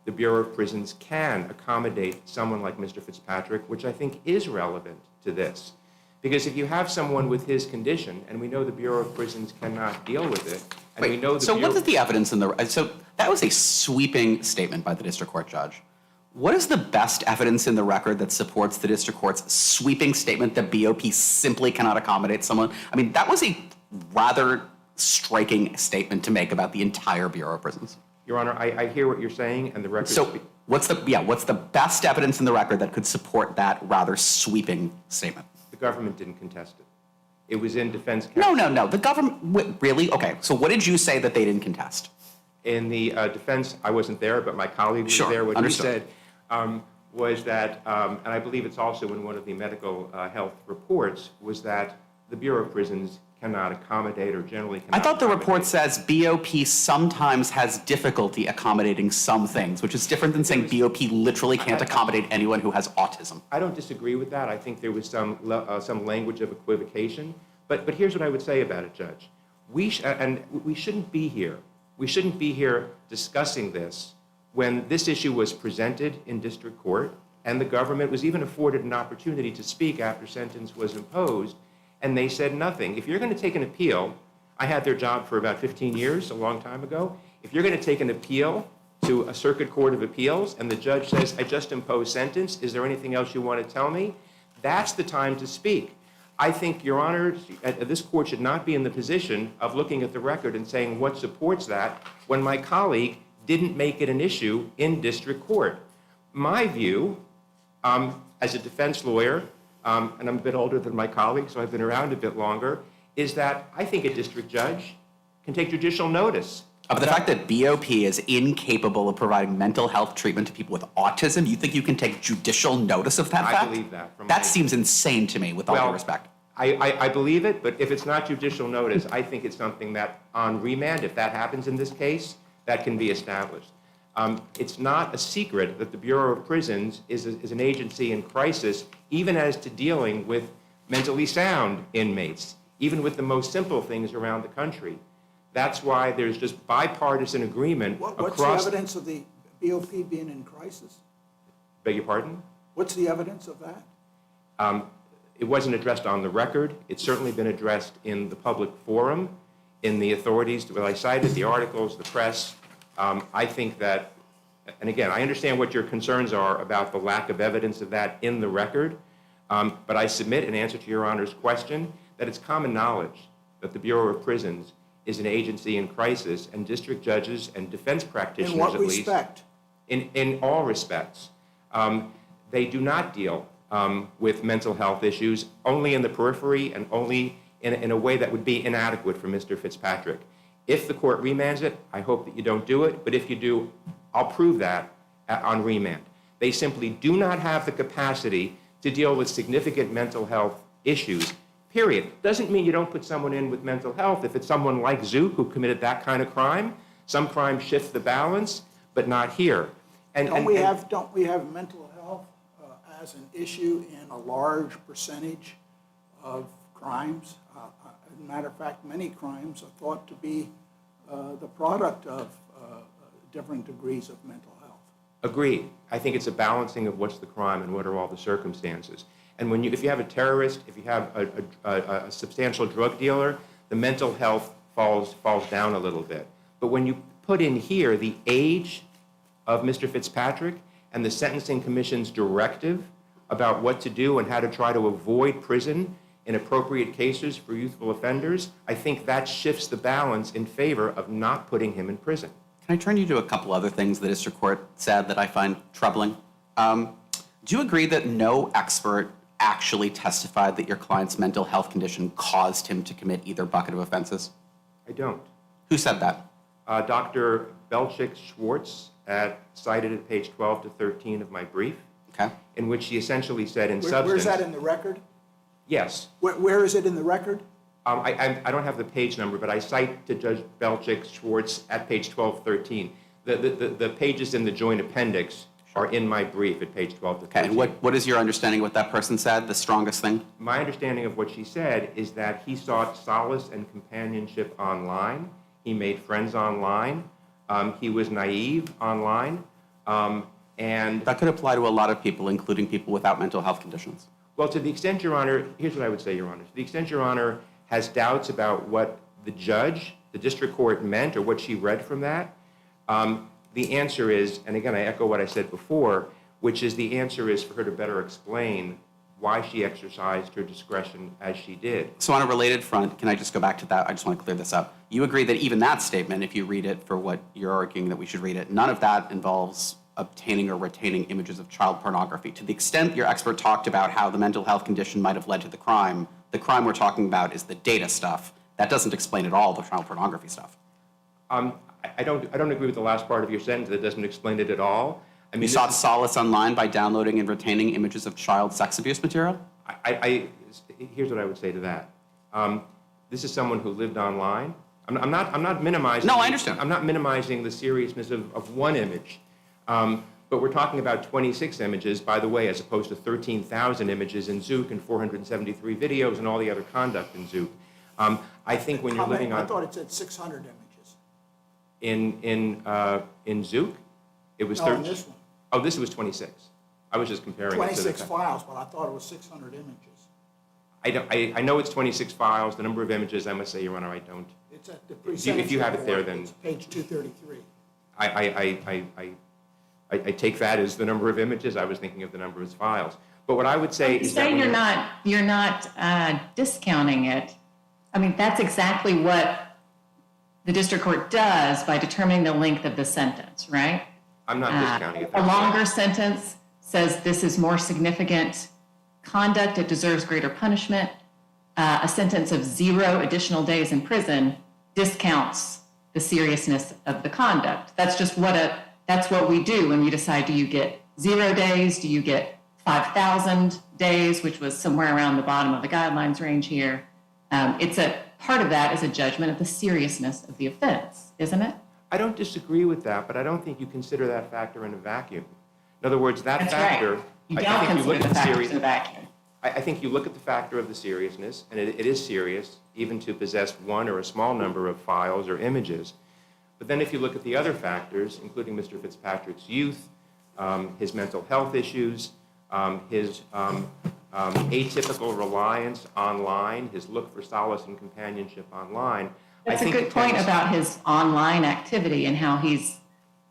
the Bureau of Prisons can accommodate someone like Mr. Fitzpatrick, which I think is relevant to this. Because if you have someone with his condition, and we know the Bureau of Prisons cannot deal with it, and we know the so Bureau... what is the evidence in the... So that was a sweeping statement by the district court judge. What is the best evidence in the record that supports the district court's sweeping statement that BOP simply cannot accommodate someone? I mean, that was a rather striking statement to make about the entire Bureau of Prisons. Your Honor, I hear what you're saying, and the record... So what's the best evidence in the record that could support that rather sweeping statement? The government didn't contest it. It was in defense counsel. No. The government... Really? Okay. So what did you say that they didn't contest? In the defense, I wasn't there, but my colleague was there. What Understood. he said was that, and I believe it's also in one of the medical health reports, was that the Bureau of Prisons cannot accommodate or generally cannot I thought the report accommodate. says BOP sometimes has difficulty accommodating some things, which is different than saying BOP literally can't accommodate anyone who has autism. I don't disagree with that. I think there was some language of equivocation. But here's what I would say about it, Judge. We shouldn't be here. We shouldn't be here discussing this when this issue was presented in district court and the government was even afforded an opportunity to speak after sentence was imposed, and they said nothing. If you're going to take an appeal, I had their job for about 15 years, a long time ago. If you're going to take an appeal to a circuit court of appeals and the judge says, I just imposed sentence, is there anything else you want to tell me? That's the time to speak. I think, Your Honor, this court should not be in the position of looking at the record and saying what supports that when my colleague didn't make it an issue in district court. My view, as a defense lawyer, and I'm a bit older than my colleague, so I've been around a bit longer, is that I think a district judge can take judicial notice. But the fact that BOP is incapable of providing mental health treatment to people with autism, you think you can take judicial notice of that fact? I believe that. That seems insane to me, with all due respect. I believe it, but if it's not judicial notice, I think it's something that on remand, if that happens in this case, that can be established. It's not a secret that the Bureau of Prisons is an agency in crisis, even as to dealing with mentally sound inmates, even with the most simple things around the country. That's why there's just bipartisan agreement across... What's the evidence of the BOP being in crisis? Beg your pardon? What's the evidence of that? It wasn't addressed on the record. It's certainly been addressed in the public forum, in the authorities that I cited, the articles, the press. I think that, and again, I understand what your concerns are about the lack of evidence of that in the record, but I submit in answer to Your Honor's question that it's common knowledge that the Bureau of Prisons is an agency in crisis, and district judges and defense practitioners, In what at least, respect? in all respects, they do not deal with mental health issues only in the periphery and only in a way that would be inadequate for Mr. Fitzpatrick. If the court remands it, I hope that you don't do it, but if you do, I'll prove that on remand. They simply do not have the capacity to deal with significant mental health issues, period. Doesn't mean you don't put someone in with mental health. If it's someone like Zook who committed that kind of crime, some crime shifts the balance, but not here. Don't we have mental health as an issue in a large percentage of crimes? As a matter of fact, many crimes are thought to be the product of different degrees of mental health. Agreed. I think it's a balancing of what's the crime and what are all the circumstances. And if you have a terrorist, if you have a substantial drug dealer, the mental health falls down a little bit. But when you put in here the age of Mr. Fitzpatrick and the Sentencing Commission's directive about what to do and how to try to avoid prison in appropriate cases for youthful offenders, I think that shifts the balance in favor of not putting him in prison. Can I turn you to a couple other things the district court said that I find troubling? Do you agree that no expert actually testified that your client's mental health condition caused him to commit either bucket of offenses? I don't. Who said that? Dr. Belchick-Schwartz, cited at page 12 to 13 of my brief, Okay. in which she essentially said in substance... Where's that in the record? Yes. Where is it in the record? I don't have the page number, but I cite to Judge Belchick-Schwartz at page 1213. The pages in the joint appendix are in my brief at page 12 to 13. Okay, and what is your understanding of what that person said, the strongest thing? My understanding of what she said is that he sought solace and companionship online. He made friends online. He was naive online. And That could apply to a lot of people, including people without mental health conditions. well, to the extent, Your Honor, here's what I would say, Your Honor. To the extent, Your Honor, has doubts about what the judge, the district court meant or what she read from that, the answer is, and again, I echo what I said before, which is the answer is for her to better explain why she exercised her discretion as she did. So on a related front, can I just go back to that? I just want to clear this up. You agree that even that statement, if you read it for what you're arguing that we should read it, none of that involves obtaining or retaining images of child pornography. To the extent your expert talked about how the mental health condition might have led to the crime we're talking about is the data stuff. That doesn't explain at all the child pornography stuff. I don't agree with the last part of your sentence. That doesn't explain it at all. I mean, You sought solace online by downloading and retaining images of child sex abuse material? Here's what I would say to that. This is someone who lived online. I'm not minimizing. No, I understand. I'm not minimizing the seriousness of one image. But we're talking about 26 images, by the way, as opposed to 13,000 images in Zook and 473 videos and all the other conduct in Zook. I think when you're living on... I thought it said 600 images. In Zook, it was... No, in this one. Oh, this was 26. I was just comparing it to the... 26 files, but I thought it was 600 images. I know it's 26 files. The number of images, I must say, Your Honor, I don't... It's at the If you have it there, report. then... It's page 233. I take that as the number of images. I was thinking of the number of files. But what I would say You is that... say when you're not discounting it. I mean, that's exactly what the district court does by determining the length of the sentence, right? I'm not discounting it. A longer sentence says this is more significant conduct, it deserves greater punishment. A sentence of 0 additional days in prison discounts the seriousness of the conduct. That's just that's what we do when we decide, do you get 0 days, do you get 5,000 days, which was somewhere around the bottom of the guidelines range here. Part of that is a judgment of the seriousness of the offense, isn't it? I don't disagree with that, but I don't think you consider that factor in a vacuum. In other words, that That's factor... right. You I don't think consider look the at factors serious- in a vacuum. I think you look at the factor of the seriousness, and it is serious, even to possess one or a small number of files or images. But then if you look at the other factors, including Mr. Fitzpatrick's youth, his mental health issues, his atypical reliance online, his look for solace and companionship online. That's a good point about his online activity and how he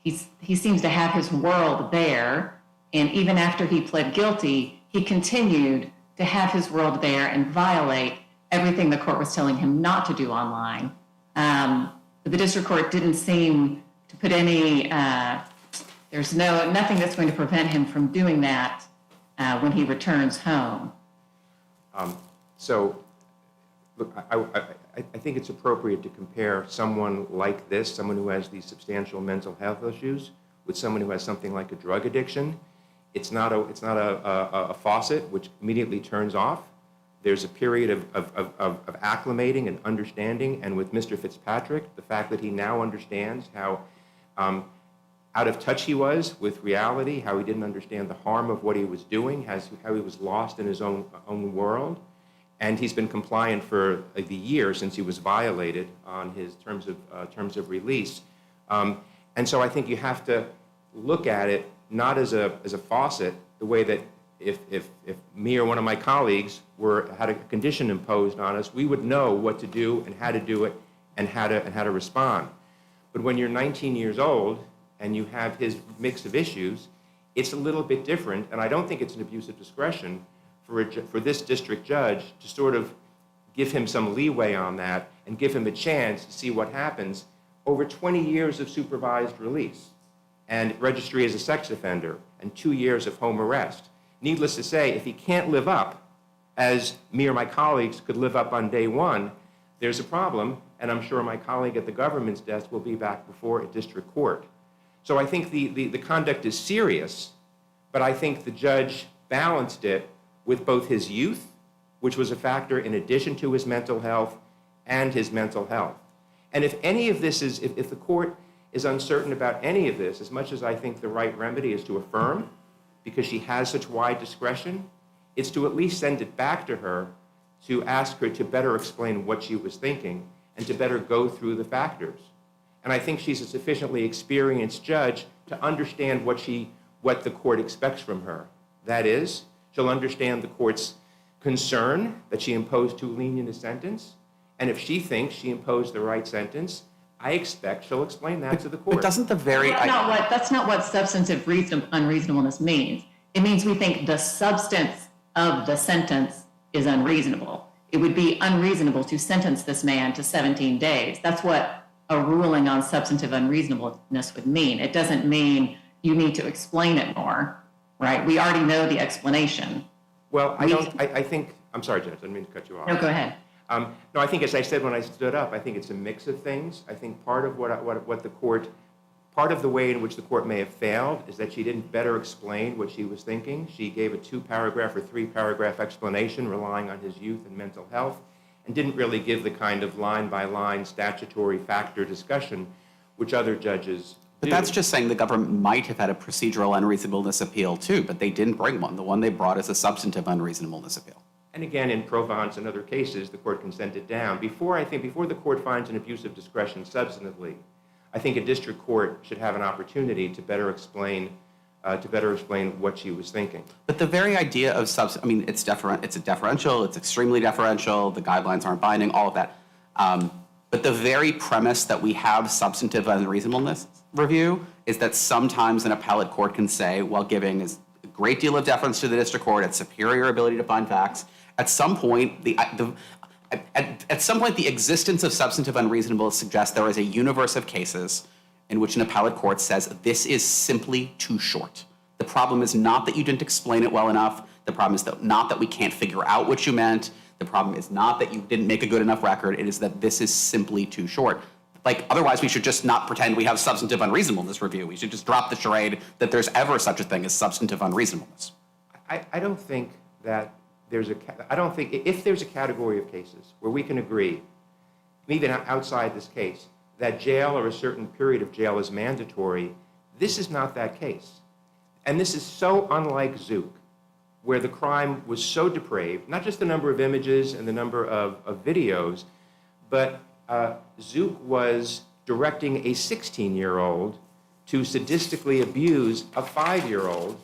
seems to have his world there. And even after he pled guilty, he continued to have his world there and violate everything the court was telling him not to do online. But the district court didn't seem to put any, there's nothing that's going to prevent him from doing that when he returns home. So, look, I think it's appropriate to compare someone like this, someone who has these substantial mental health issues, with someone who has something like a drug addiction. It's not a faucet which immediately turns off. There's a period of acclimating and understanding, and with Mr. Fitzpatrick, the fact that he now understands how out of touch he was with reality, how he didn't understand the harm of what he was doing, how he was lost in his own world, and he's been compliant for the year since he was violated on his terms of release. And so I think you have to look at it not as a faucet, the way that if me or one of my colleagues had a condition imposed on us, we would know what to do and how to do it and how to respond. But when you're 19 years old and you have his mix of issues, it's a little bit different, and I don't think it's an abuse of discretion for this district judge to sort of give him some leeway on that and give him a chance to see what happens over 20 years of supervised release and registry as a sex offender and 2 years of home arrest. Needless to say, if he can't live up as me or my colleagues could live up on day one, there's a problem, and I'm sure my colleague at the government's desk will be back before a district court. So I think the conduct is serious, but I think the judge balanced it with both his youth, which was a factor in addition to his mental health, and his mental health. And if any of this is, if the court is uncertain about any of this, as much as I think the right remedy is to affirm, because she has such wide discretion, it's to at least send it back to her to ask her to better explain what she was thinking and to better go through the factors. And I think she's a sufficiently experienced judge to understand what the court expects from her. That is, she'll understand the court's concern that she imposed too lenient a sentence, and if she thinks she imposed the right sentence, I expect she'll explain that to the court. But doesn't the very... That's not what substantive unreasonableness means. It means we think the substance of the sentence is unreasonable. It would be unreasonable to sentence this man to 17 days. That's what a ruling on substantive unreasonableness would mean. It doesn't mean you need to explain it more, right? We already know the explanation. Well, I think, I'm sorry, Judge, I didn't mean to cut you off. No, go ahead. No, I think, as I said when I stood up, I think it's a mix of things. I think part of part of the way in which the court may have failed is that she didn't better explain what she was thinking. She gave a 2-paragraph or 3-paragraph explanation relying on his youth and mental health, and didn't really give the kind of line-by-line statutory factor discussion which other judges But do. that's just saying the government might have had a procedural unreasonableness appeal too, but they didn't bring one. The one they brought is a substantive unreasonableness appeal. And again, in Provence and other cases, the court can send it down. Before the court finds an abuse of discretion substantively, I think a district court should have an opportunity to better explain what she was thinking. But the very idea of it's deferential, it's extremely deferential, the guidelines aren't binding, all of that. But the very premise that we have substantive unreasonableness review is that sometimes an appellate court can say, while giving a great deal of deference to the district court, its superior ability to find facts, at some point, the existence of substantive unreasonableness suggests there is a universe of cases in which an appellate court says this is simply too short. The problem is not that you didn't explain it well enough. The problem is not that we can't figure out what you meant. The problem is not that you didn't make a good enough record. It is that this is simply too short. Otherwise, we should just not pretend we have substantive unreasonableness review. We should just drop the charade that there's ever such a thing as substantive unreasonableness. I don't think that if there's a category of cases where we can agree, even outside this case, that jail or a certain period of jail is mandatory, this is not that case. And this is so unlike Zook, where the crime was so depraved, not just the number of images and the number of videos, but Zook was directing a 16-year-old to sadistically abuse a 5-year-old,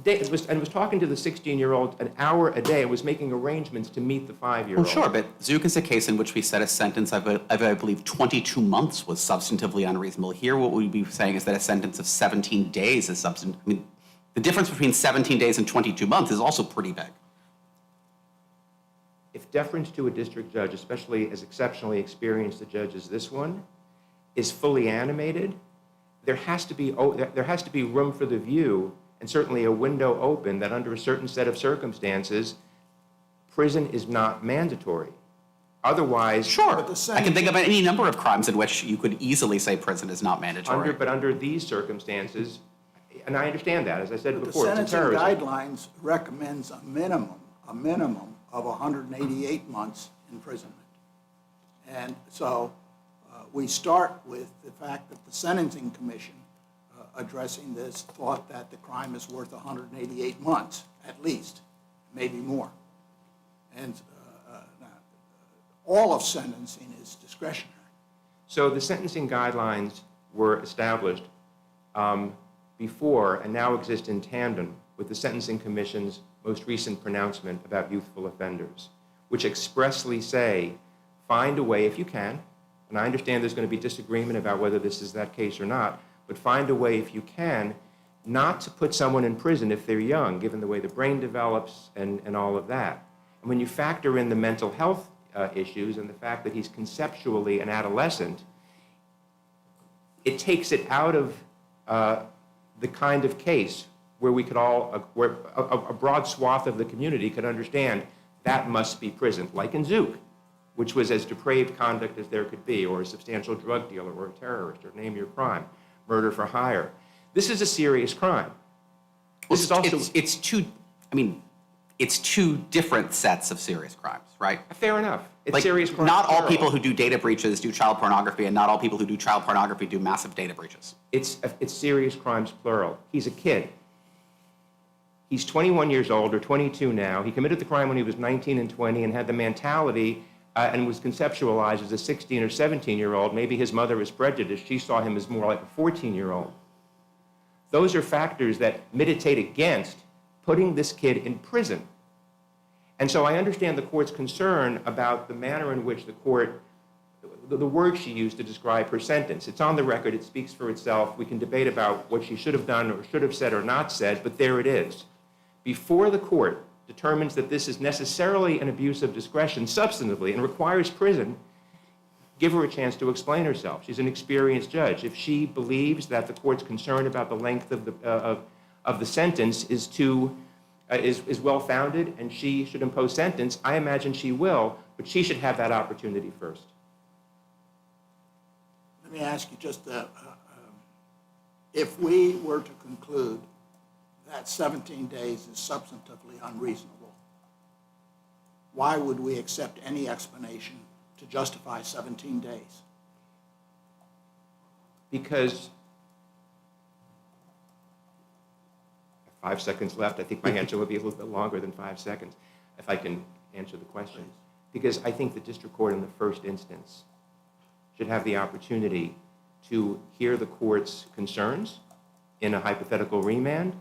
and was talking to the 16-year-old an hour a day, and was making arrangements to meet the 5-year-old. Well, sure, but Zook is a case in which we said a sentence of, I believe, 22 months was substantively unreasonable. Here, what we'd be saying is that a sentence of 17 days is substantive. I mean, the difference between 17 days and 22 months is also pretty big. If deference to a district judge, especially as exceptionally experienced a judge as this one, is fully animated, there has to be room for the view, and certainly a window open that under a certain set of circumstances, prison is not mandatory. Otherwise, Sure, I can think of any number of crimes in which you could easily say prison is not mandatory. But under these circumstances, And I understand that, as I said The before, it's a sentencing terrorism. guidelines recommends a minimum of 188 months imprisonment. And so we start with the fact that the Sentencing Commission addressing this thought that the crime is worth 188 months, at least, maybe more. And all of sentencing is discretionary. So the sentencing guidelines were established before and now exist in tandem with the Sentencing Commission's most recent pronouncement about youthful offenders, which expressly say, find a way if you can, and I understand there's going to be disagreement about whether this is that case or not, but find a way if you can not to put someone in prison if they're young, given the way the brain develops and all of that. And when you factor in the mental health issues and the fact that he's conceptually an adolescent, it takes it out of the kind of case where we could all, where a broad swath of the community could understand that must be prison, like in Zook, which was as depraved conduct as there could be, or a substantial drug dealer, or a terrorist, or name your crime, murder for hire. This is a serious crime. This is also It's two, I mean, it's two different sets of serious crimes, right? fair enough. It's Like, serious crime. not all plural. people who do data breaches do child pornography, and not all people who do child pornography do massive data breaches. It's serious crimes, plural. He's a kid. He's 21 years old, or 22 now. He committed the crime when he was 19 and 20 and had the mentality and was conceptualized as a 16 or 17-year-old. Maybe his mother was prejudiced. She saw him as more like a 14-year-old. Those are factors that militate against putting this kid in prison. And so I understand the court's concern about the manner in which the court, the word she used to describe her sentence. It's on the record. It speaks for itself. We can debate about what she should have done or should have said or not said, but there it is. Before the court determines that this is necessarily an abuse of discretion substantively and requires prison, give her a chance to explain herself. She's an experienced judge. If she believes that the court's concern about the length of the sentence is well-founded and she should impose sentence, I imagine she will, but she should have that opportunity first. Let me ask you just, if we were to conclude that 17 days is substantively unreasonable, why would we accept any explanation to justify 17 days? Because, 5 seconds left, I think my answer would be a little bit longer than 5 seconds, if I can answer the question. Because I think the district court in the first instance should have the opportunity to hear the court's concerns in a hypothetical remand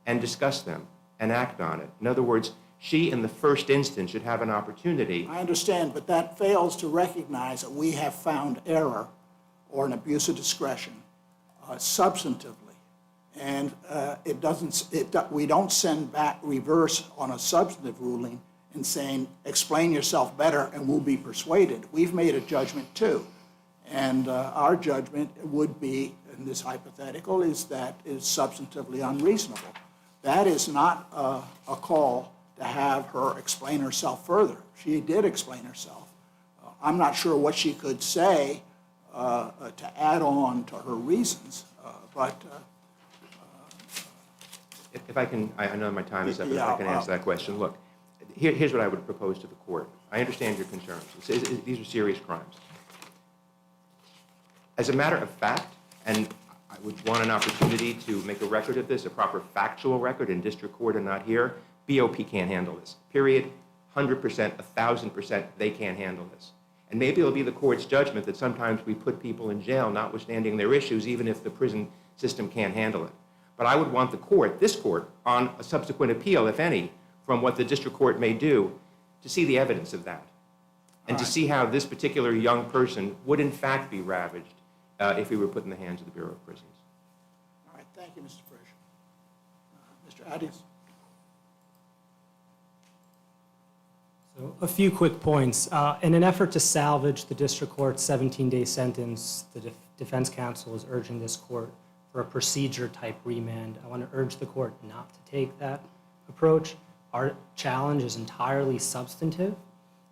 and discuss them and act on it. In other words, she in the first instance should have an opportunity. I understand, but that fails to recognize that we have found error or an abuse of discretion substantively. And we don't send back reverse on a substantive ruling and saying, explain yourself better and we'll be persuaded. We've made a judgment too. And our judgment would be, in this hypothetical, is that is substantively unreasonable. That is not a call to have her explain herself further. She did explain herself. I'm not sure what she could say to add on to her reasons, but If I can, I know my time is up, but if I can answer that question. Look, here's what I would propose to the court. I understand your concerns. These are serious crimes. As a matter of fact, and I would want an opportunity to make a record of this, a proper factual record in district court and not here, BOP can't handle this. Period. 100%, 1,000%, they can't handle this. And maybe it'll be the court's judgment that sometimes we put people in jail notwithstanding their issues, even if the prison system can't handle it. But I would want the court, this court, on a subsequent appeal, if any, from what the district court may do, to see the evidence of that. And to see how this particular young person would in fact be ravaged if he were put in the hands of the Bureau of Prisons. all right, thank you, Mr. Frisch. Mr. Adias? So a few quick points. In an effort to salvage the district court's 17-day sentence, the defense counsel is urging this court for a procedure-type remand. I want to urge the court not to take that approach. Our challenge is entirely substantive.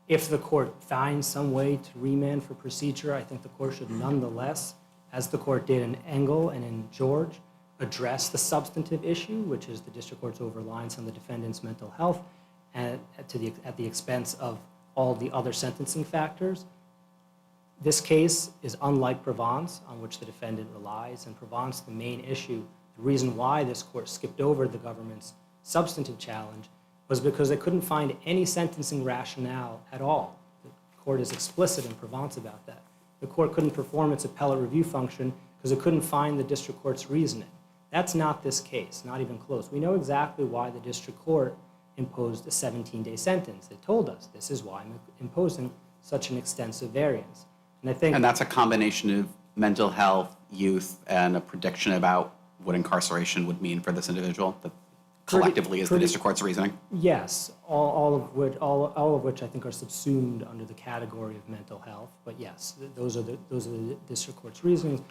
If the court finds some way to remand for procedure, I think the court should nonetheless, as the court did in Engel and in George, address the substantive issue, which is the district court's over-reliance on the defendant's mental health and at the expense of all the other sentencing factors. This case is unlike Provence, on which the defendant relies. In Provence, the main issue, the reason why this court skipped over the government's substantive challenge was because they couldn't find any sentencing rationale at all. The court is explicit in Provence about that. The court couldn't perform its appellate review function because it couldn't find the district court's reasoning. That's not this case, not even close. We know exactly why the district court imposed a 17-day sentence. It told us, this is why I'm imposing such an extensive variance. And I think— And that's a combination of mental health, youth, and a prediction about what incarceration would mean for this individual, that collectively is the district court's reasoning? Yes, all of which I think are subsumed under the category of mental health. But yes, those are the district court's reasons.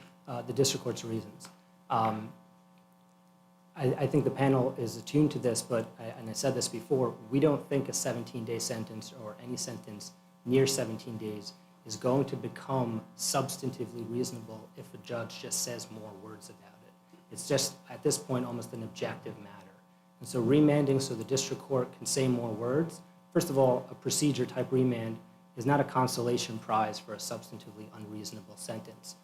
I think the panel is attuned to this, but and I said this before, we don't think a 17-day sentence or any sentence near 17 days is going to become substantively reasonable if a judge just says more words about it. It's just, at this point, almost an objective matter. And so remanding so the district court can say more words, first of all, a procedure-type remand is not a consolation prize for a substantively unreasonable sentence.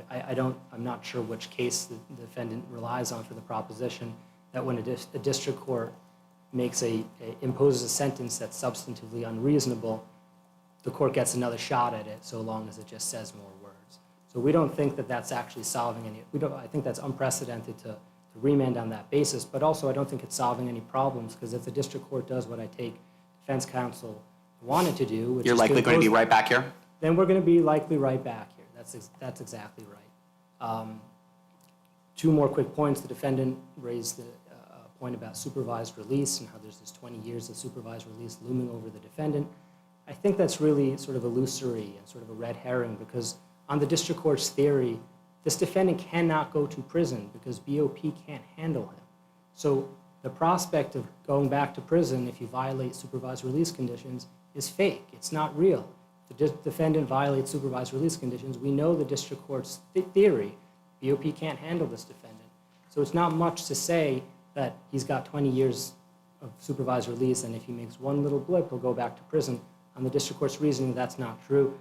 I'm not sure which case the defendant relies on for the proposition that when a district court imposes a sentence that's substantively unreasonable, the court gets another shot at it so long as it just says more words. So we don't think that that's actually solving any— I think that's unprecedented to remand on that basis, but also I don't think it's solving any problems, because if the district court does what I take defense counsel wanted to do, which You're is likely going to be right back here? then we're going to be likely right back here. That's exactly right. Two more quick points. The defendant raised the point about supervised release and how there's this 20 years of supervised release looming over the defendant. I think that's really sort of illusory and sort of a red herring, because on the district court's theory, this defendant cannot go to prison because BOP can't handle him. So the prospect of going back to prison if you violate supervised release conditions is fake. It's not real. If the defendant violates supervised release conditions, we know the district court's theory, BOP can't handle this defendant. So it's not much to say that he's got 20 years of supervised release, and if he makes one little blip, he'll go back to prison. On the district court's reasoning, that's not true.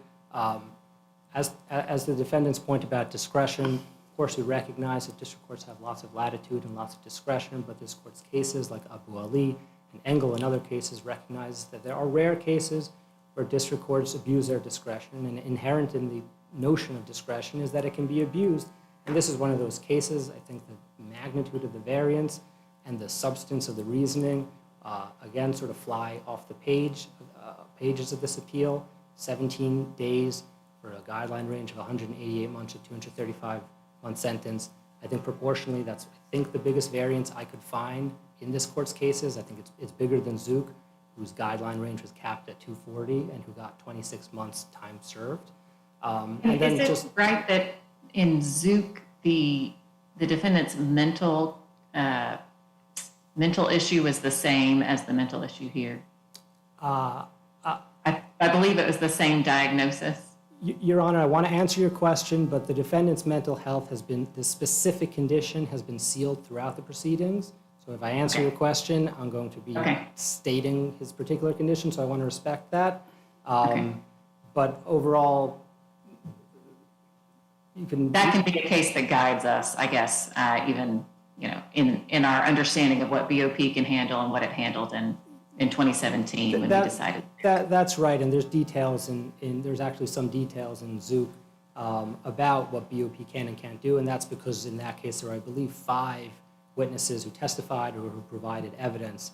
As the defendant's point about discretion, of course we recognize that district courts have lots of latitude and lots of discretion, but this court's cases like Abu Ali and Engel and other cases recognize that there are rare cases where district courts abuse their discretion, and inherent in the notion of discretion is that it can be abused. And this is one of those cases. I think the magnitude of the variance and the substance of the reasoning, again, sort of fly off the pages of this appeal. 17 days for a guideline range of 188 months to 235-month sentence. I think proportionally, that's, I think, the biggest variance I could find in this court's cases. I think it's bigger than Zook, whose guideline range was capped at 240 and who got 26 months time served. And then is it right that in Zook, the defendant's mental issue was the same as the mental issue here? I believe it was the same diagnosis. Your Honor, I want to answer your question, but the defendant's mental health the specific condition has been sealed throughout the proceedings. So if I answer your question, I'm going to be stating his particular condition, so I want to respect that. But overall, that can be a case that guides us, I guess, even in our understanding of what BOP can handle and what it handled in 2017 when we decided. That's right, and there's details there's actually some details in Zook about what BOP can and can't do, and that's because in that case there are, I believe, 5 witnesses who testified or who provided evidence,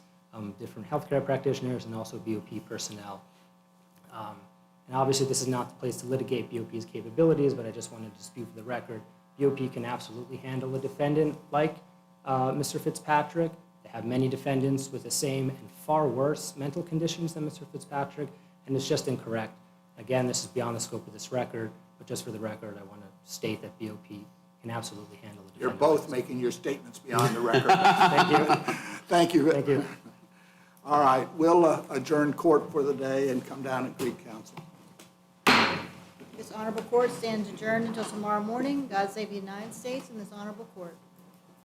different healthcare practitioners and also BOP personnel. And obviously this is not the place to litigate BOP's capabilities, but I just want to dispute for the record, BOP can absolutely handle a defendant like Mr. Fitzpatrick. They have many defendants with the same and far worse mental conditions than Mr. Fitzpatrick, and it's just incorrect. Again, this is beyond the scope of this record, but just for the record, I want to state that BOP can absolutely handle a defendant. You're both making your statements beyond the record. Thank you. Thank you. Thank you. All right, we'll adjourn court for the day and come down and greet counsel. This honorable court stands adjourned until tomorrow morning. God save the United States and this honorable court.